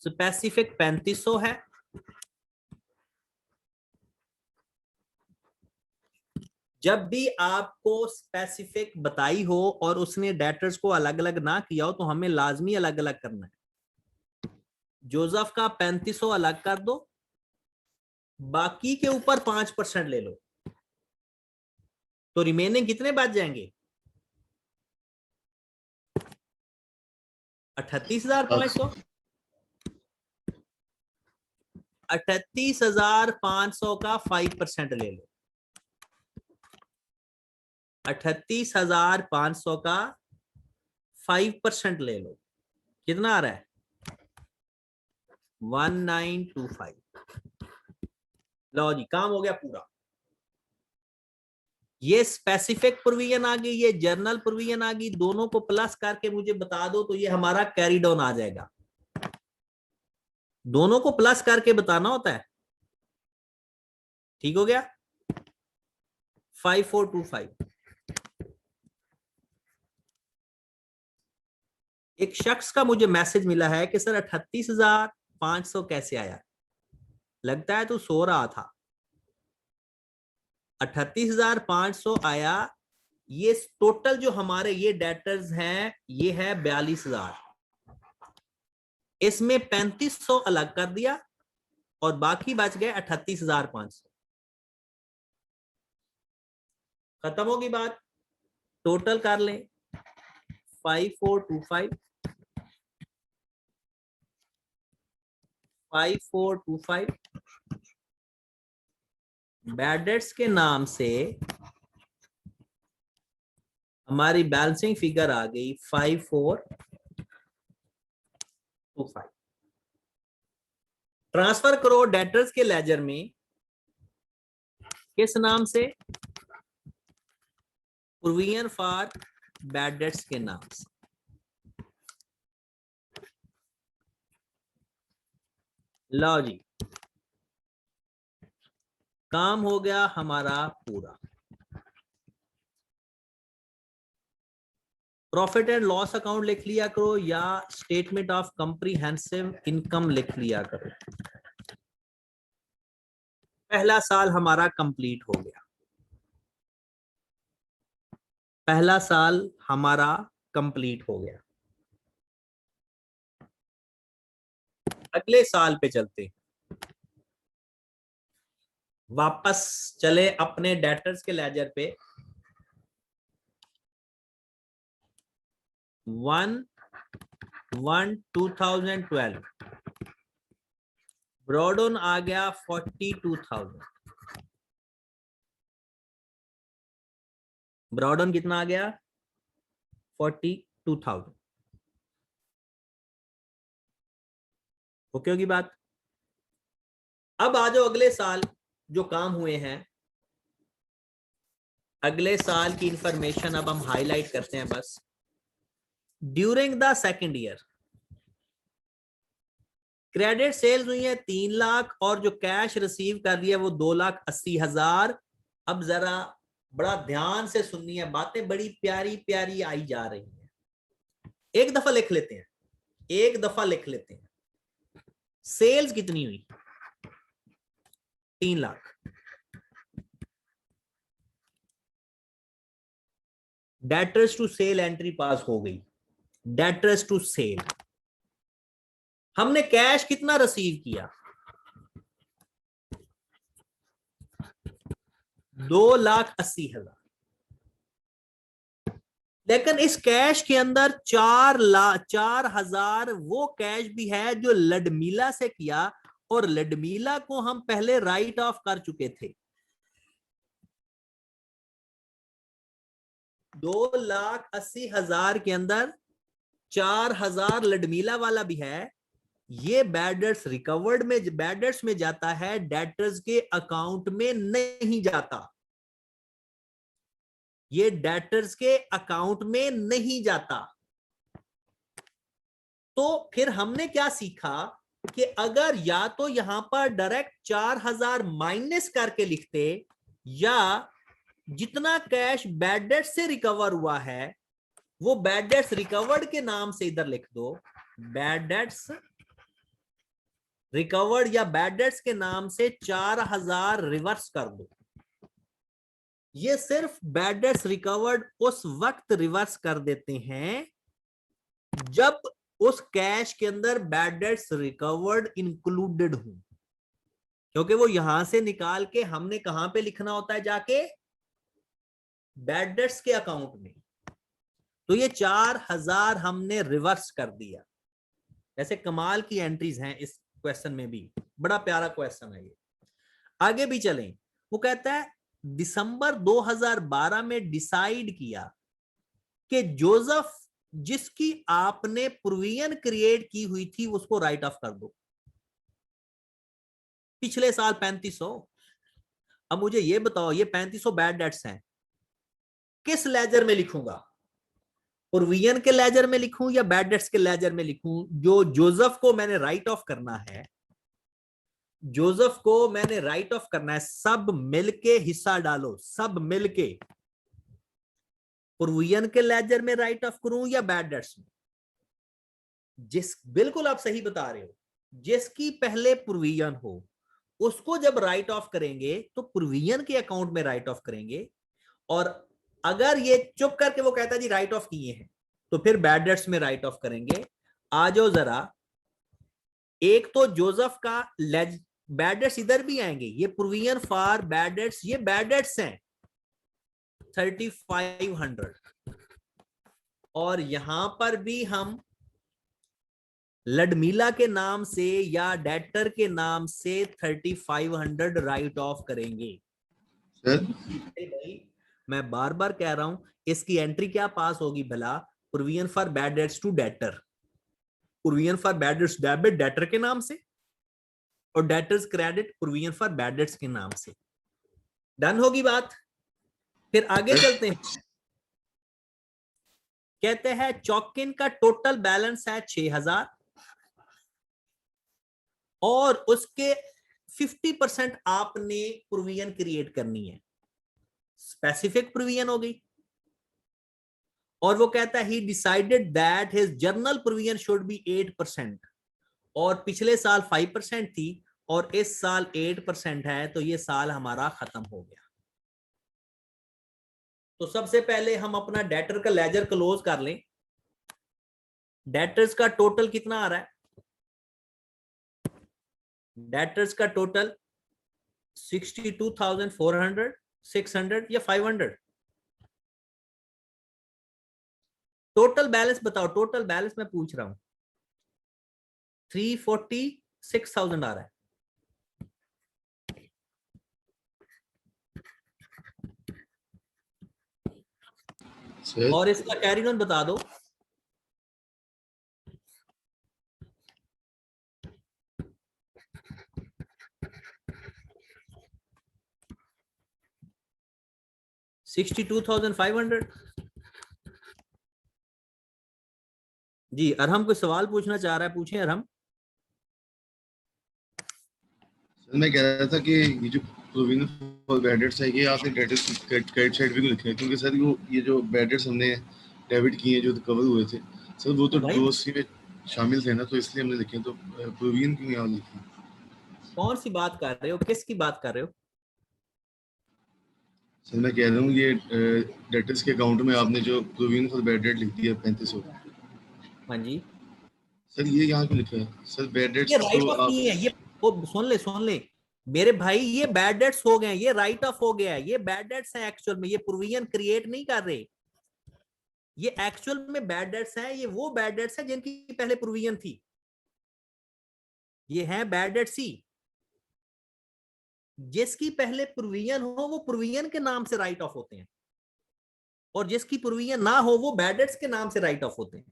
स्पेसिफिक 3500 है, जब भी आपको स्पेसिफिक बताई हो और उसने डेटर्स को अलग अलग ना किया हो तो हमें लाजमी अलग अलग करना है। जोसेफ का 3500 अलग कर दो, बाकी के ऊपर 5% ले लो, तो रिमेनिंग कितने बच जाएंगे? 38,500। 38,500 का 5% ले लो। 38,500 का 5% ले लो, कितना आ रहा है? 1925। लो जी, काम हो गया पूरा। ये स्पेसिफिक प्रोविजन आ गई, ये जर्नल प्रोविजन आ गई, दोनों को प्लस करके मुझे बता दो तो ये हमारा कैरिड ऑन आ जाएगा। दोनों को प्लस करके बताना होता है। ठीक हो गया? 5425। एक शख्स का मुझे मैसेज मिला है कि सर 38,500 कैसे आया? लगता है तू सो रहा था। 38,500 आया। ये टोटल जो हमारे ये डेटर्स हैं ये है 42,000। इसमें 3500 अलग कर दिया और बाकी बच गए 38,500। खत्म होगी बात। टोटल कर लें 5425, 5425 बैड डेट्स के नाम से हमारी बैलेंसिंग फिगर आ गई 5425। ट्रांसफर करो डेटर्स के लेजर में किस नाम से? प्रोविजन फॉर बैड डेट्स के नाम से। लो जी, काम हो गया हमारा पूरा। प्रॉफिट एंड लॉस अकाउंट लिख लिया करो या स्टेटमेंट ऑफ कॉम्प्रिहेंसिव इनकम लिख लिया करो। पहला साल हमारा कंप्लीट हो गया, पहला साल हमारा कंप्लीट हो गया। अगले साल पे चलते, वापस चले अपने डेटर्स के लेजर पे। 1/1/2012 ब्रॉडन आ गया 42,000। ब्रॉडन कितना आ गया? 42,000। ओके होगी बात। अब आ जाओ अगले साल जो काम हुए हैं, अगले साल की इंफॉर्मेशन अब हम हाईलाइट करते हैं बस। During the second year credit sales हुई है 3 लाख और जो कैश रिसीव कर लिया वो 2,80,000। अब जरा बड़ा ध्यान से सुननी है, बातें बड़ी प्यारी प्यारी आई जा रही हैं। एक दफा लिख लेते हैं, एक दफा लिख लेते हैं। सेल्स कितनी हुई? 3 lakh. Debtors to sale entry pass हो गई। डेटर्स टू सेल हमने कैश कितना रिसीव किया? 2,80,000। लेकिन इस कैश के अंदर 4,000 वो कैश भी है जो लडमीला से किया, और लडमीला को हम पहले राइट ऑफ कर चुके थे। 2,80,000 के अंदर 4,000 लडमीला वाला भी है। ये बैडर्स रिकवर्ड में, बैडर्स में जाता है, डेटर्स के अकाउंट में नहीं जाता। ये डेटर्स के अकाउंट में नहीं जाता। तो फिर हमने क्या सीखा कि अगर या तो यहां पर डायरेक्ट 4,000 माइनस करके लिखते, या जितना कैश बैड डेट से रिकवर हुआ है वो बैड डेट्स रिकवर्ड के नाम से इधर लिख दो। बैड डेट्स रिकवर्ड या बैड डेट्स के नाम से 4,000 रिवर्स कर दो। ये सिर्फ बैड डेट्स रिकवर्ड उस वक्त रिवर्स कर देते हैं जब उस कैश के अंदर बैड डेट्स रिकवर्ड इंक्लूडेड हो, क्योंकि वो यहां से निकाल के हमने कहां पे लिखना होता है? जाके बैड डेट्स के अकाउंट में। तो ये 4,000 हमने रिवर्स कर दिया। ऐसे कमाल की एंट्रीज हैं इस क्वेश्चन में भी, बड़ा प्यारा क्वेश्चन है ये। आगे भी चलें। वो कहता है दिसंबर 2012 में डिसाइड किया कि जोसेफ जिसकी आपने प्रोविजन क्रिएट की हुई थी उसको राइट ऑफ कर दो। पिछले साल 3500। अब मुझे ये बताओ, ये 3500 बैड डेट्स हैं, किस लेजर में लिखूंगा? प्रोविजन के लेजर में लिखूं या बैड डेट्स के लेजर में लिखूं? जो जोसेफ को मैंने राइट ऑफ करना है, जोसेफ को मैंने राइट ऑफ करना है, सब मिलके हिस्सा डालो, सब मिलके। प्रोविजन के लेजर में राइट ऑफ करूं या बैड डेट्स में? बिल्कुल आप सही बता रहे हो, जिसकी पहले प्रोविजन हो उसको जब राइट ऑफ करेंगे तो प्रोविजन के अकाउंट में राइट ऑफ करेंगे। और अगर ये चुप करके वो कहता है जी राइट ऑफ किए हैं तो फिर बैड डेट्स में राइट ऑफ करेंगे। आ जाओ जरा, एक तो जोसेफ का बैड डेट्स इधर भी आएंगे, ये प्रोविजन फॉर बैड डेट्स, ये बैड डेट्स हैं 3,500, और यहां पर भी हम लडमीला के नाम से या डेटर के नाम से 3,500 राइट ऑफ करेंगे। सर भाई मैं बार बार कह रहा हूं, इसकी एंट्री क्या पास होगी भला? Provision for bad debts to debtor, provision for bad debts debit debtor के नाम से, और debtors credit provision for bad debts के नाम से। डन होगी बात। फिर आगे चलते हैं। कहते हैं चौकिन का टोटल बैलेंस है 6,000 और उसके 50% आपने प्रोविजन क्रिएट करनी है। स्पेसिफिक प्रोविजन हो गई, और वो कहता है ही decided that his journal provision should be 8%, और पिछले साल 5% थी और इस साल 8% है, तो ये साल हमारा खत्म हो गया। तो सबसे पहले हम अपना डेटर का लेजर क्लोज कर लें। डेटर्स का टोटल कितना आ रहा है? डेटर्स का टोटल 62,400, 600 या 500? टोटल बैलेंस बताओ, टोटल बैलेंस मैं पूछ रहा हूं। 346,000 आ रहा है। सर और इसका कैरी ऑन बता दो। $62,500। जी अरहम कोई सवाल पूछना चाह रहा है, पूछें अरहम। सर मैं कह रहा था कि ये जो प्रोविजन फॉर बैड डेट्स है, ये आपने क्रेडिट साइड पे क्यों लिखा है? क्योंकि सर ये जो बैड डेट्स हमने डेबिट किए जो कवर हुए थे सर, वो तो भाई डोज में शामिल थे ना, तो इसलिए हमने लिखे। तो प्रोविजन क्यों यहाँ लिखी? कौन सी बात कर रहे हो, किसकी बात कर रहे हो? सर मैं कह रहा हूँ ये डेटर्स के अकाउंट में आपने जो प्रोविजन फॉर बैड डेट लिख दिया 3500, हाँ जी, सर ये यहाँ क्यों लिखा है? सर बैड ये डेट्स राइट तो ऑफ आप नहीं है। ये ओ, सुन ले मेरे भाई, ये बैड डेट्स हो गए, ये राइट ऑफ हो गया है। ये बैड डेट्स हैं एक्चुअल में, ये प्रोविजन क्रिएट नहीं कर रहे। ये एक्चुअल में बैड डेट्स हैं, ये वो बैड डेट्स हैं जिनकी पहले प्रोविजन थी। ये है बैड डेट्स ही। जिसकी पहले प्रोविजन हो वो प्रोविजन के नाम से राइट ऑफ होते हैं, और जिसकी प्रोविजन ना हो वो बैड डेट्स के नाम से राइट ऑफ होते हैं।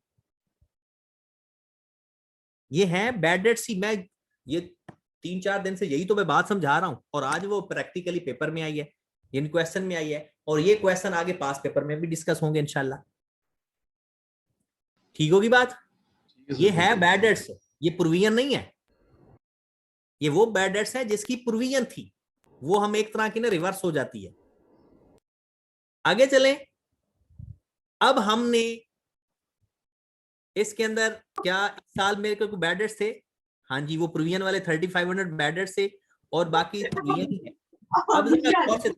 ये है बैड डेट्स ही। मैं ये 3-4 दिन से यही तो मैं बात समझा रहा हूं, और आज वो प्रैक्टिकली पेपर में आई है, इन क्वेश्चन में आई है, और ये क्वेश्चन आगे पास पेपर में भी डिस्कस होंगे इंशाल्लाह। ठीक होगी बात? ये है बैड डेट्स, ये प्रोविजन नहीं है। ये वो बैड डेट्स है जिसकी प्रोविजन थी, वो हम एक तरह की ना रिवर्स हो जाती है। आगे चलें। अब हमने इसके अंदर क्या इस साल मेरे को बैड डेट्स थे? हाँ जी, वो प्रोविजन वाले 3500 बैड डेट्स थे, और बाकी प्रोविजन ही है। अब जरा गौर से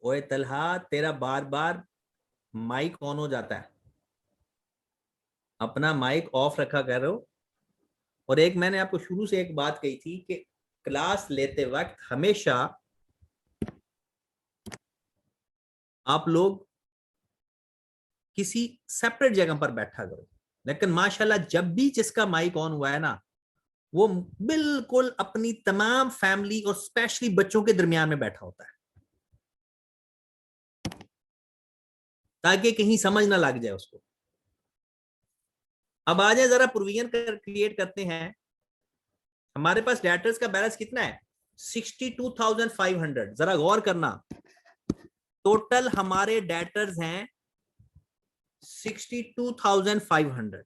ओए तलहा, तेरा बार बार माइक ऑन हो जाता है, अपना माइक ऑफ रखा करो। और एक मैंने आपको शुरू से एक बात कही थी कि क्लास लेते वक्त हमेशा आप लोग किसी सेपरेट जगह पर बैठा करो। लेकिन माशाल्लाह जब भी जिसका माइक ऑन हुआ है ना, वो बिल्कुल अपनी तमाम फैमिली और स्पेशली बच्चों के दरमियान में बैठा होता है, ताकि कहीं समझ ना लग जाए उसको। अब आ जाए जरा प्रोविजन क्रिएट करते हैं। हमारे पास डेटर्स का बैलेंस कितना है? 62,500। जरा गौर करना, टोटल हमारे डेटर्स हैं 62,500।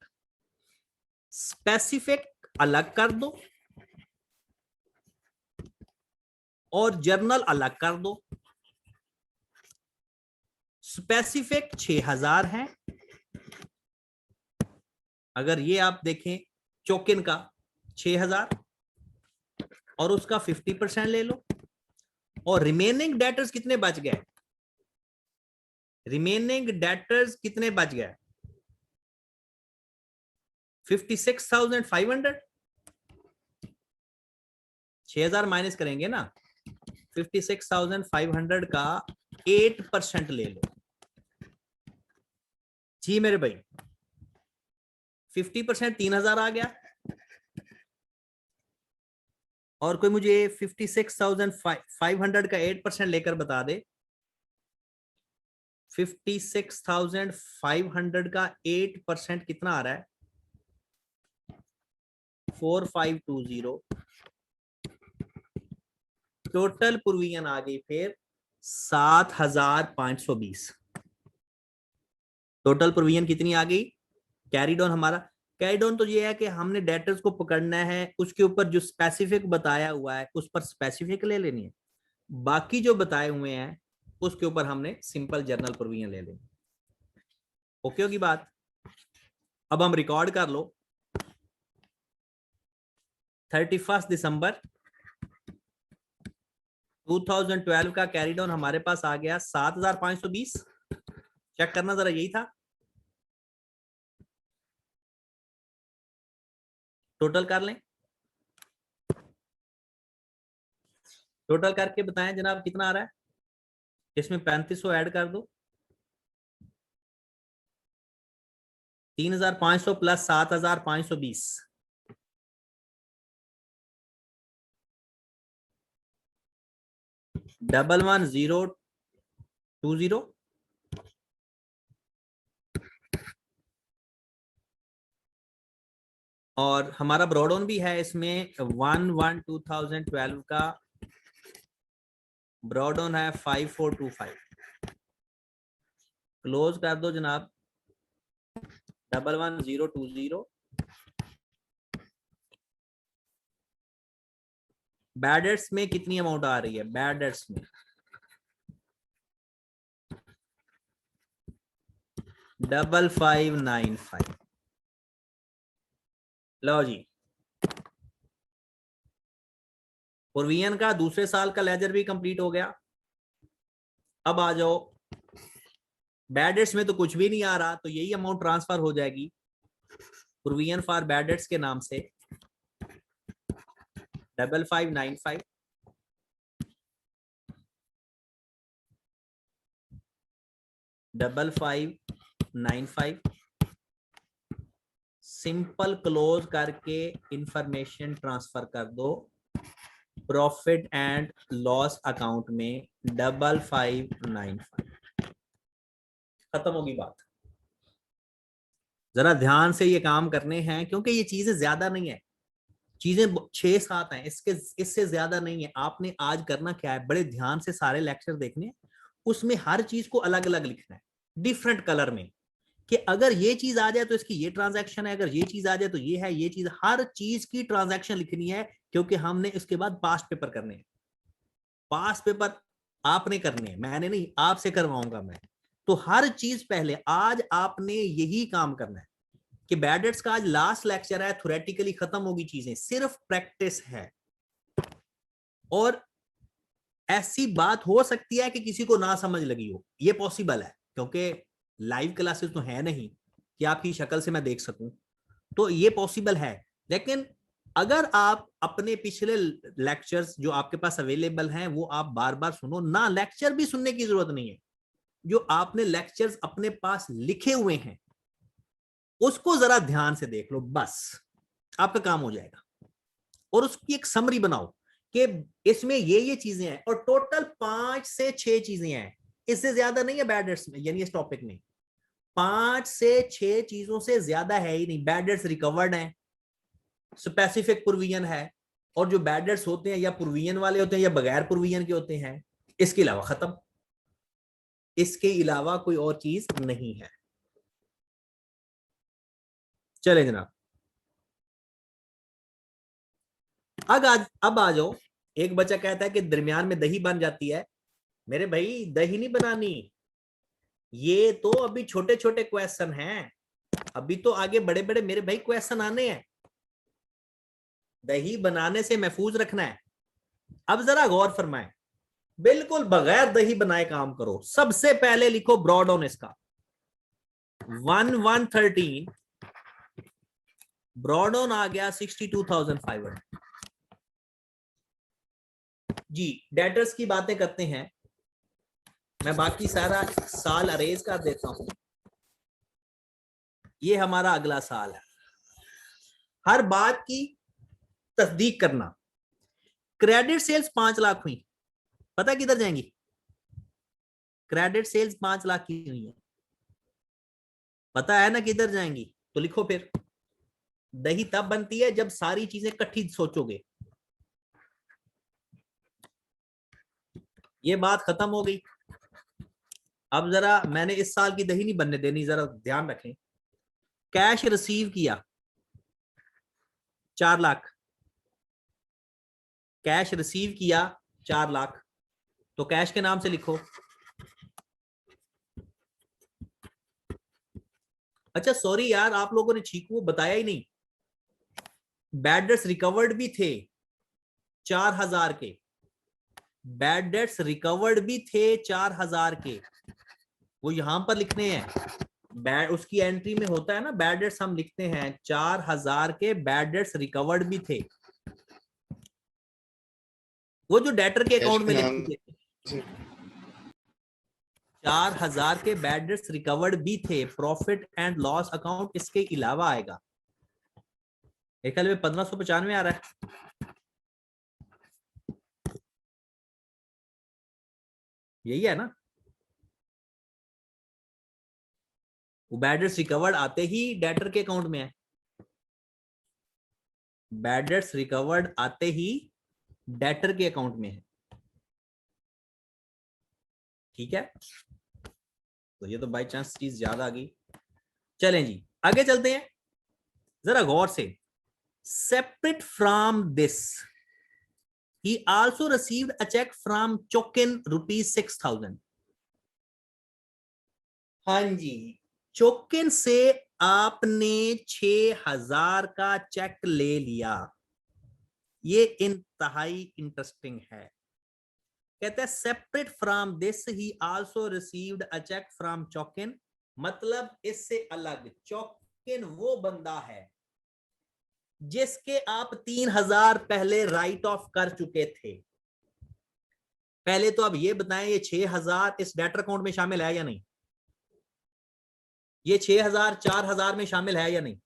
स्पेसिफिक अलग कर दो और जर्नल अलग कर दो। स्पेसिफिक 6,000 है। अगर ये आप देखें चोकिन का 6,000, और उसका 50% ले लो, और रिमेनिंग डेटर्स कितने बच गए? रिमेनिंग डेटर्स कितने बच गए? 56,500। 6,000 माइनस करेंगे ना, 56,500 का 8% ले लो। जी मेरे भाई, 50% 3,000 आ गया। और कोई मुझे 56,500 का 8% लेकर बता दे। 56,500 का 8% कितना आ रहा है? 4520। टोटल प्रोविजन आ गई फिर 7,520। टोटल प्रोविजन कितनी आ गई? कैरी डाउन हमारा कैरी डाउन तो ये है कि हमने डेटर्स को पकड़ना है, उसके ऊपर जो स्पेसिफिक बताया हुआ है उस पर स्पेसिफिक ले लेनी है, बाकी जो बताए हुए हैं उसके ऊपर हमने सिंपल जर्नल प्रोविजन ले लेनी। ओके होगी बात। अब हम रिकॉर्ड कर लो 31 दिसंबर 2012 का कैरी डाउन हमारे पास आ गया 7520। चेक करना जरा, यही था। टोटल कर लें, टोटल करके बताएं जनाब कितना आ रहा है। इसमें 3500 ऐड कर दो, 3500 प्लस 7520, डबल 11020, और हमारा ब्रॉडऑन भी है इसमें 1/1/2012 का ब्रॉडऑन है 5425। क्लोज कर दो जनाब, 11020। बैड डेट्स में कितनी अमाउंट आ रही है? बैड डेट्स में 5595। लो जी, प्रोविजन का दूसरे साल का लेजर भी कंप्लीट हो गया। अब आ जाओ, बैड डेट्स में तो कुछ भी नहीं आ रहा, तो यही अमाउंट ट्रांसफर हो जाएगी प्रोविजन फॉर बैड डेट्स के नाम से 5595 5595। सिंपल क्लोज करके इंफॉर्मेशन ट्रांसफर कर दो प्रॉफिट एंड लॉस अकाउंट में 5595। खत्म होगी बात। जरा ध्यान से ये काम करने हैं, क्योंकि ये चीजें ज्यादा नहीं है, चीजें 6-7 हैं, इससे ज्यादा नहीं है। आपने आज करना क्या है, बड़े ध्यान से सारे लेक्चर देखने, उसमें हर चीज को अलग अलग लिखना है, डिफरेंट कलर में, कि अगर ये चीज आ जाए तो इसकी ये ट्रांजैक्शन है, अगर ये चीज आ जाए तो ये है, ये चीज, हर चीज की ट्रांजैक्शन लिखनी है, क्योंकि हमने इसके बाद पास्ट पेपर करने हैं। पास्ट पेपर आपने करने हैं, मैंने नहीं, आपसे करवाऊंगा मैं। तो हर चीज पहले आज आपने यही काम करना है कि बैड डेट्स का आज लास्ट लेक्चर है, थ्योरेटिकली खत्म होगी चीजें, सिर्फ प्रैक्टिस है। और ऐसी बात हो सकती है कि किसी को ना समझ लगी हो, ये पॉसिबल है, क्योंकि लाइव क्लासेस तो है नहीं कि आपकी शक्ल से मैं देख सकूं, तो ये पॉसिबल है। लेकिन अगर आप अपने पिछले लेक्चर्स जो आपके पास अवेलेबल हैं वो आप बार बार सुनो ना, लेक्चर भी सुनने की जरूरत नहीं है, जो आपने लेक्चर्स अपने पास लिखे हुए हैं उसको जरा ध्यान से देख लो, बस आपका काम हो जाएगा। और उसकी एक समरी बनाओ कि इसमें ये चीजें हैं, और टोटल 5 से 6 चीजें हैं, इससे ज्यादा नहीं है बैड डेट्स में, यानी इस टॉपिक में 5 से 6 चीजों से ज्यादा है ही नहीं। बैड डेट्स रिकवर्ड है, स्पेसिफिक प्रोविजन है, और जो बैड डेट्स होते हैं या प्रोविजन वाले होते हैं या बगैर प्रोविजन के होते हैं, इसके अलावा खत्म, इसके अलावा कोई और चीज नहीं है। चले जनाब, अब आ जाओ। एक बच्चा कहता है कि दरमियान में दही बन जाती है। मेरे भाई दही नहीं बनानी, ये तो अभी छोटे छोटे क्वेश्चन हैं, अभी तो आगे बड़े बड़े मेरे भाई क्वेश्चन आने हैं। दही बनाने से महफूज रखना है। अब जरा गौर फरमाएं, बिल्कुल बगैर दही बनाए काम करो। सबसे पहले लिखो ब्रॉड ऑन इसका 1113, ब्रॉड ऑन आ गया 62,500। जी डेटर्स की बातें करते हैं, मैं बाकी सारा साल अरेज कर देता हूं। ये हमारा अगला साल है। हर बात की तस्दीक करना। क्रेडिट सेल्स 5 लाख हुई, पता किधर जाएंगी? क्रेडिट सेल्स 5 लाख की हुई है, पता है ना किधर जाएंगी? तो लिखो फिर। दही तब बनती है जब सारी चीजें इकट्ठी सोचोगे। ये बात खत्म हो गई। अब जरा मैंने इस साल की दही नहीं बनने देनी, जरा ध्यान रखें। कैश रिसीव किया 4 लाख, कैश रिसीव किया 4 लाख, तो कैश के नाम से लिखो। अच्छा सॉरी यार, आप लोगों ने चीकू बताया ही नहीं, बैड डेट्स रिकवर्ड भी थे 4000 के, बैड डेट्स रिकवर्ड भी थे 4000 के, वो यहां पर लिखने हैं। बैड उसकी एंट्री में होता है ना, बैड डेट्स हम लिखते हैं 4000 के बैड डेट्स रिकवर्ड भी थे, वो जो डेटर के अकाउंट में लिखेंगे 4000 के बैड डेट्स रिकवर्ड भी थे, प्रॉफिट एंड लॉस अकाउंट इसके अलावा आएगा। एक में 1595 आ रहा है, यही है ना। वो बैड डेट्स रिकवर्ड आते ही डेटर के अकाउंट में है, बैड डेट्स रिकवर्ड आते ही डेटर के अकाउंट में है, ठीक है। तो ये तो बाय चांस चीज याद आ गई। चलें जी आगे चलते हैं, जरा गौर से। Separate from this he also received a cheque from चोकिन ₹6,000। हाँ जी, चोकिन से आपने 6,000 का चेक ले लिया। ये इंतहाई इंटरेस्टिंग है। कहते हैं separate from this he also received a cheque from चोकिन, मतलब इससे अलग। चोकिन वो बंदा है जिसके आप 3,000 पहले राइट ऑफ कर चुके थे। पहले तो अब ये बताएं, ये 6,000 इस डेटर अकाउंट में शामिल है या नहीं? ये 6,000 4,000 में शामिल है या नहीं?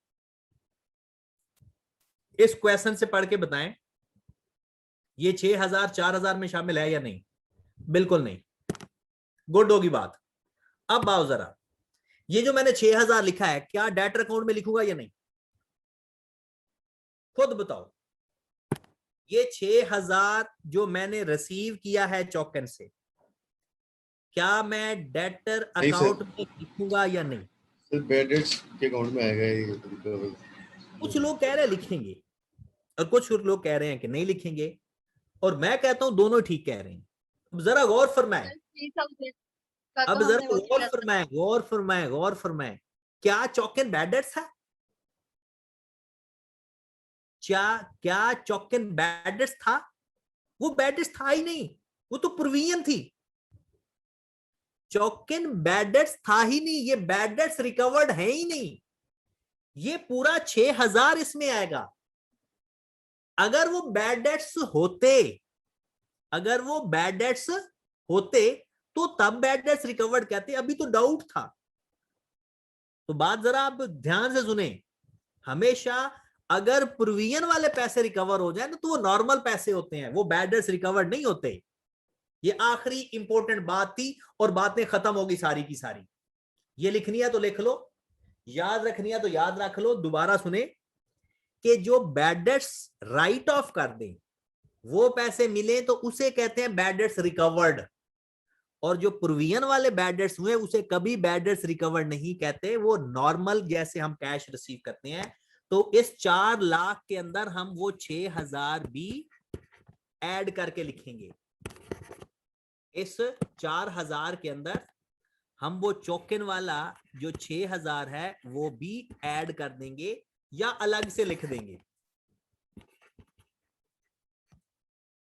इस क्वेश्चन से पढ़ के बताएं, ये 6,000 4,000 में शामिल है या नहीं? बिल्कुल नहीं। गुड होगी बात। अब आओ जरा, ये जो मैंने 6,000 लिखा है, क्या डेटर अकाउंट में लिखूंगा या नहीं? खुद बताओ। ये 6,000 जो मैंने रिसीव किया है चौकन से, क्या मैं डेटर अकाउंट में लिखूंगा या नहीं? सर बैड डेट्स के अकाउंट में आएगा ये रिकवर। कुछ लोग कह रहे हैं लिखेंगे और कुछ लोग कह रहे हैं कि नहीं लिखेंगे, और मैं कहता हूं दोनों ठीक कह रहे हैं। अब जरा गौर फरमाएं, अब जरा गौर फरमाएं, गौर फरमाएं, गौर फरमाएं। क्या चौकन बैड डेट्स था? क्या चौकन बैड डेट्स था? वो बैड डेट्स था ही नहीं, वो तो प्रोविजन थी। चौकन बैड डेट्स था ही नहीं, ये बैड डेट्स रिकवर्ड है ही नहीं। ये पूरा 6,000 इसमें आएगा। अगर वो बैड डेट्स होते, अगर वो बैड डेट्स होते तो तब बैड डेट्स रिकवर्ड कहते, अभी तो डाउट था। तो बात जरा आप ध्यान से सुने, हमेशा अगर प्रोविजन वाले पैसे रिकवर हो जाए तो वो नॉर्मल पैसे होते हैं, वो बैड डेट्स रिकवर्ड नहीं होते। ये आखिरी इंपॉर्टेंट बात थी और बातें खत्म होगी सारी की सारी। ये लिखनी है तो लिख लो, याद रखनी है तो याद रख लो। दोबारा सुने कि जो बैड डेट्स राइट ऑफ कर दें, वो पैसे मिले तो उसे कहते हैं बैड डेट्स रिकवर्ड, और जो प्रोविजन वाले बैड डेट्स हुए उसे कभी बैड डेट्स रिकवर्ड नहीं कहते, वो नॉर्मल जैसे हम कैश रिसीव करते हैं। तो इस 4 लाख के अंदर हम वो 6,000 भी ऐड करके लिखेंगे। इस 4,000 के अंदर हम वो चौकन वाला जो 6,000 है वो भी ऐड कर देंगे या अलग से लिख देंगे।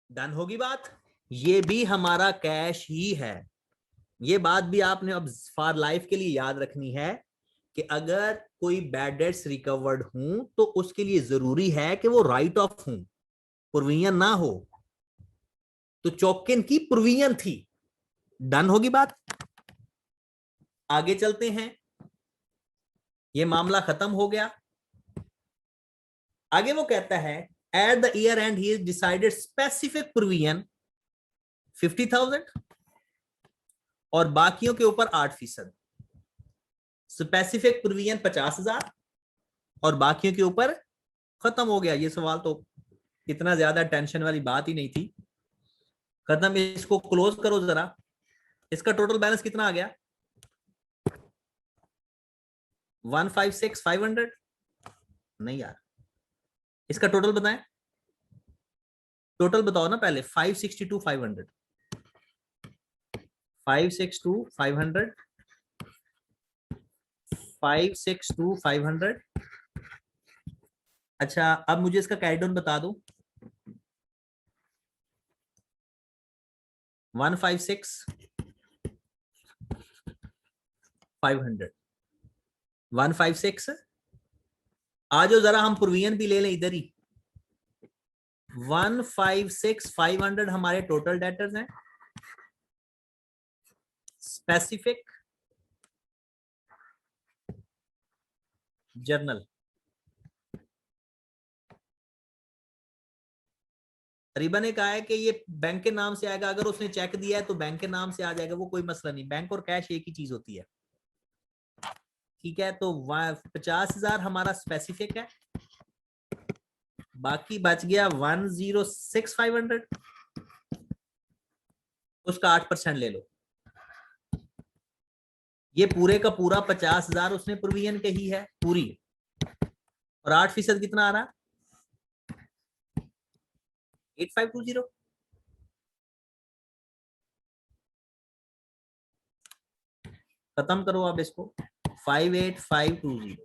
डन होगी बात। ये भी हमारा कैश ही है। ये बात भी आपने अब फॉर लाइफ के लिए याद रखनी है कि अगर कोई बैड डेट्स रिकवर्ड हूं तो उसके लिए जरूरी है कि वो राइट ऑफ हूं, प्रोविजन ना हो। तो चौकन की प्रोविजन थी। डन होगी बात। आगे चलते हैं, ये मामला खत्म हो गया। आगे वो कहता है at the year and he decided specific provision 50,000 और बाकियों के ऊपर 8%। स्पेसिफिक प्रोविजन 50,000 और बाकियों के ऊपर, खत्म हो गया। ये सवाल तो इतना ज्यादा टेंशन वाली बात ही नहीं थी। खत्म। इसको क्लोज करो जरा। इसका टोटल बैलेंस कितना आ गया? 156,500 नहीं यार, इसका टोटल बताएं, टोटल बताओ ना पहले। 562 500, 562 500, 562 500। अच्छा अब मुझे इसका कैरी डाउन बता दो। 156 500, 156। आ जाओ जरा हम प्रोविजन भी ले लें इधर ही। 156 500 हमारे टोटल डेटर्स हैं। स्पेसिफिक जर्नल, रिबन ने कहा है कि ये बैंक के नाम से आएगा, अगर उसने चेक दिया है तो बैंक के नाम से आ जाएगा, वो कोई मसला नहीं, बैंक और कैश एक ही चीज होती है। ठीक है, तो 50,000 हमारा स्पेसिफिक है, बाकी बच गया 106 500, उसका 8% ले लो। ये पूरे का पूरा 50,000 उसने प्रोविजन कही है पूरी, और 8% कितना आ रहा? 8520। खत्म करो आप इसको। 58520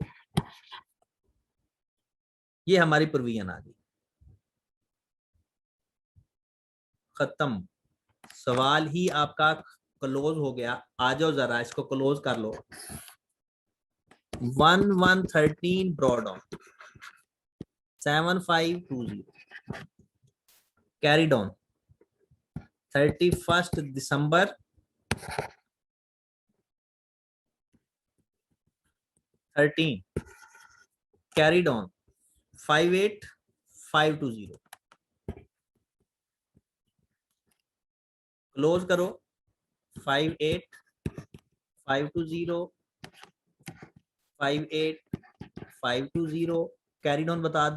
ये हमारी प्रोविजन आ गई। खत्म, सवाल ही आपका क्लोज हो गया। आ जाओ जरा इसको क्लोज कर लो। 1113 ब्रॉड ऑन 7520 कैरीड ऑन 31 दिसंबर 13 कैरीड ऑन 58520। क्लोज करो। 58520 58520 कैरीड ऑन बता,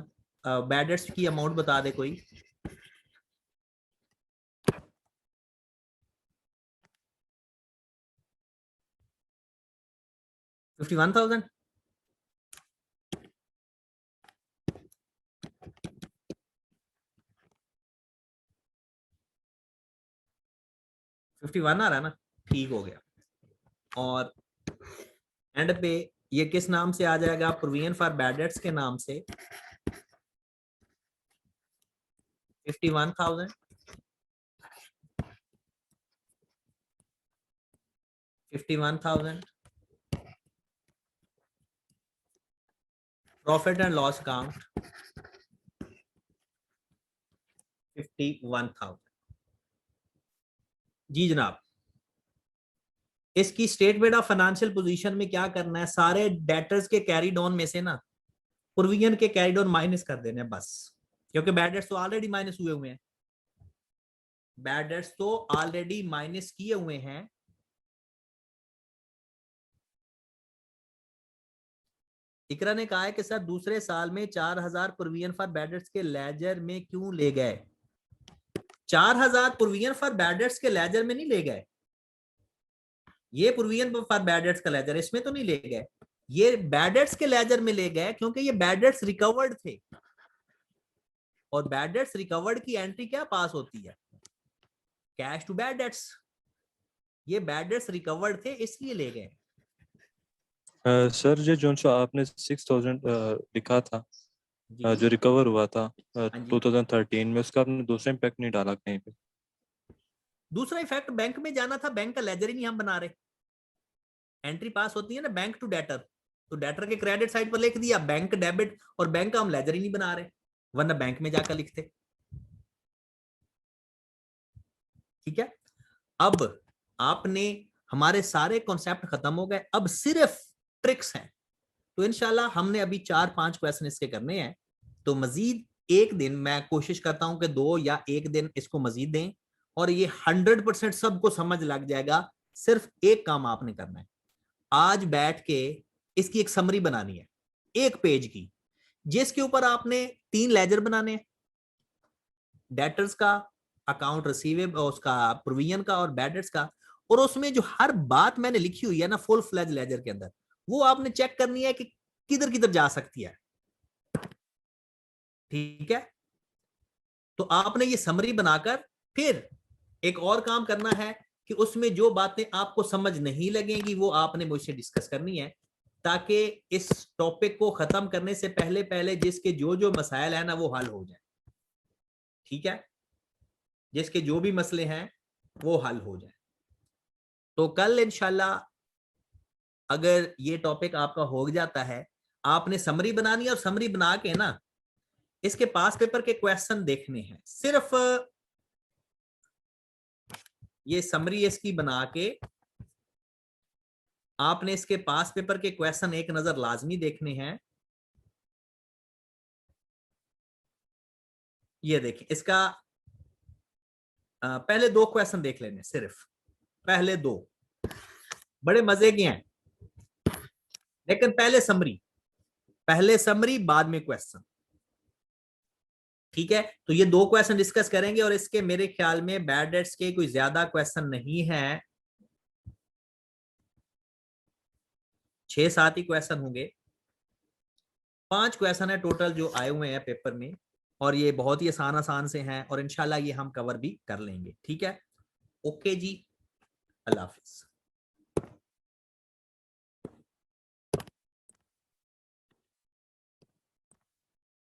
बैड डेट्स की अमाउंट बता दे कोई। $51,000। $51 आ रहा है ना, ठीक हो गया। और एंड पे ये किस नाम से आ जाएगा? प्रोविजन फॉर बैड डेट्स के नाम से 51,000, 51,000 प्रॉफिट एंड लॉस अकाउंट 51,000। जी जनाब, इसकी स्टेटमेंट ऑफ फाइनेंशियल पोजीशन में क्या करना है? सारे डेटर्स के कैरी डाउन में से ना प्रोविजन के कैरी डाउन माइनस कर देने बस, क्योंकि बैड डेट्स तो ऑलरेडी माइनस हुए हुए हैं। बैड डेट्स तो ऑलरेडी माइनस किए हुए हैं। इकरा ने कहा है कि सर दूसरे साल में 4,000 प्रोविजन फॉर बैड डेट्स के लेजर में क्यों ले गए? 4,000 प्रोविजन फॉर बैड डेट्स के लेजर में नहीं ले गए। ये प्रोविजन फॉर बैड डेट्स का लेजर इसमें तो नहीं ले गए, ये बैड डेट्स के लेजर में ले गए, क्योंकि ये बैड डेट्स रिकवर्ड थे, और बैड डेट्स रिकवर्ड की एंट्री क्या पास होती है? Cash to bad debts. ये बैड डेट्स रिकवर्ड थे इसलिए ले गए। सर ये जो आपने 6,000 लिखा था, जो रिकवर हुआ था 2013 में, उसका आपने दूसरा इम्पैक्ट नहीं डाला कहीं पे? दूसरा इफेक्ट बैंक में जाना था, बैंक का लेजर ही नहीं हम बना रहे। एंट्री पास होती है ना बैंक टू डेटर, तो डेटर के क्रेडिट साइड पर लिख दिया बैंक डेबिट, और बैंक का हम लेजर ही नहीं बना रहे, वरना बैंक में जाकर लिखते। ठीक है, अब आपने हमारे सारे कॉन्सेप्ट खत्म हो गए, अब सिर्फ ट्रिक्स हैं। तो इंशाल्लाह हमने अभी 4-5 क्वेश्चन इसके करने हैं, तो मजीद एक दिन मैं कोशिश करता हूं कि 2 या 1 दिन इसको मजीद दें, और ये 100% सबको समझ लग जाएगा। सिर्फ एक काम आपने करना है, आज बैठ के इसकी एक समरी बनानी है 1 पेज की, जिसके ऊपर आपने 3 लेजर बनाने हैं, डेटर्स का, अकाउंट रिसीवेबल, उसका प्रोविजन का, और बैड डेट्स का। और उसमें जो हर बात मैंने लिखी हुई है ना फुल फ्लेज लेजर के अंदर, वो आपने चेक करनी है कि किधर किधर जा सकती है। ठीक है, तो आपने ये समरी बनाकर फिर एक और काम करना है कि उसमें जो बातें आपको समझ नहीं लगेंगी वो आपने मुझसे डिस्कस करनी है, ताकि इस टॉपिक को खत्म करने से पहले पहले जिसके जो जो मसाइल है ना वो हल हो जाए। ठीक है, जिसके जो भी मसले हैं वो हल हो जाए। तो कल इंशाल्लाह अगर ये टॉपिक आपका हो जाता है, आपने समरी बनानी है और समरी बना के ना इसके पास पेपर के क्वेश्चन देखने हैं। सिर्फ ये समरी इसकी बना के आपने इसके पास पेपर के क्वेश्चन एक नजर लाजमी देखने हैं। ये देखिए, इसका पहले 2 क्वेश्चन देख लेने, सिर्फ पहले 2 बड़े मजे के हैं, लेकिन पहले समरी बाद में क्वेश्चन। ठीक है, तो ये 2 क्वेश्चन डिस्कस करेंगे और इसके मेरे ख्याल में बैड डेट्स के कोई ज्यादा क्वेश्चन नहीं है, 6-7 ही क्वेश्चन होंगे। 5 क्वेश्चन है टोटल जो आए हुए हैं पेपर में, और ये बहुत ही आसान से हैं और इंशाल्लाह ये हम कवर भी कर लेंगे। ठीक है, ओके जी, अल्लाह हाफिज।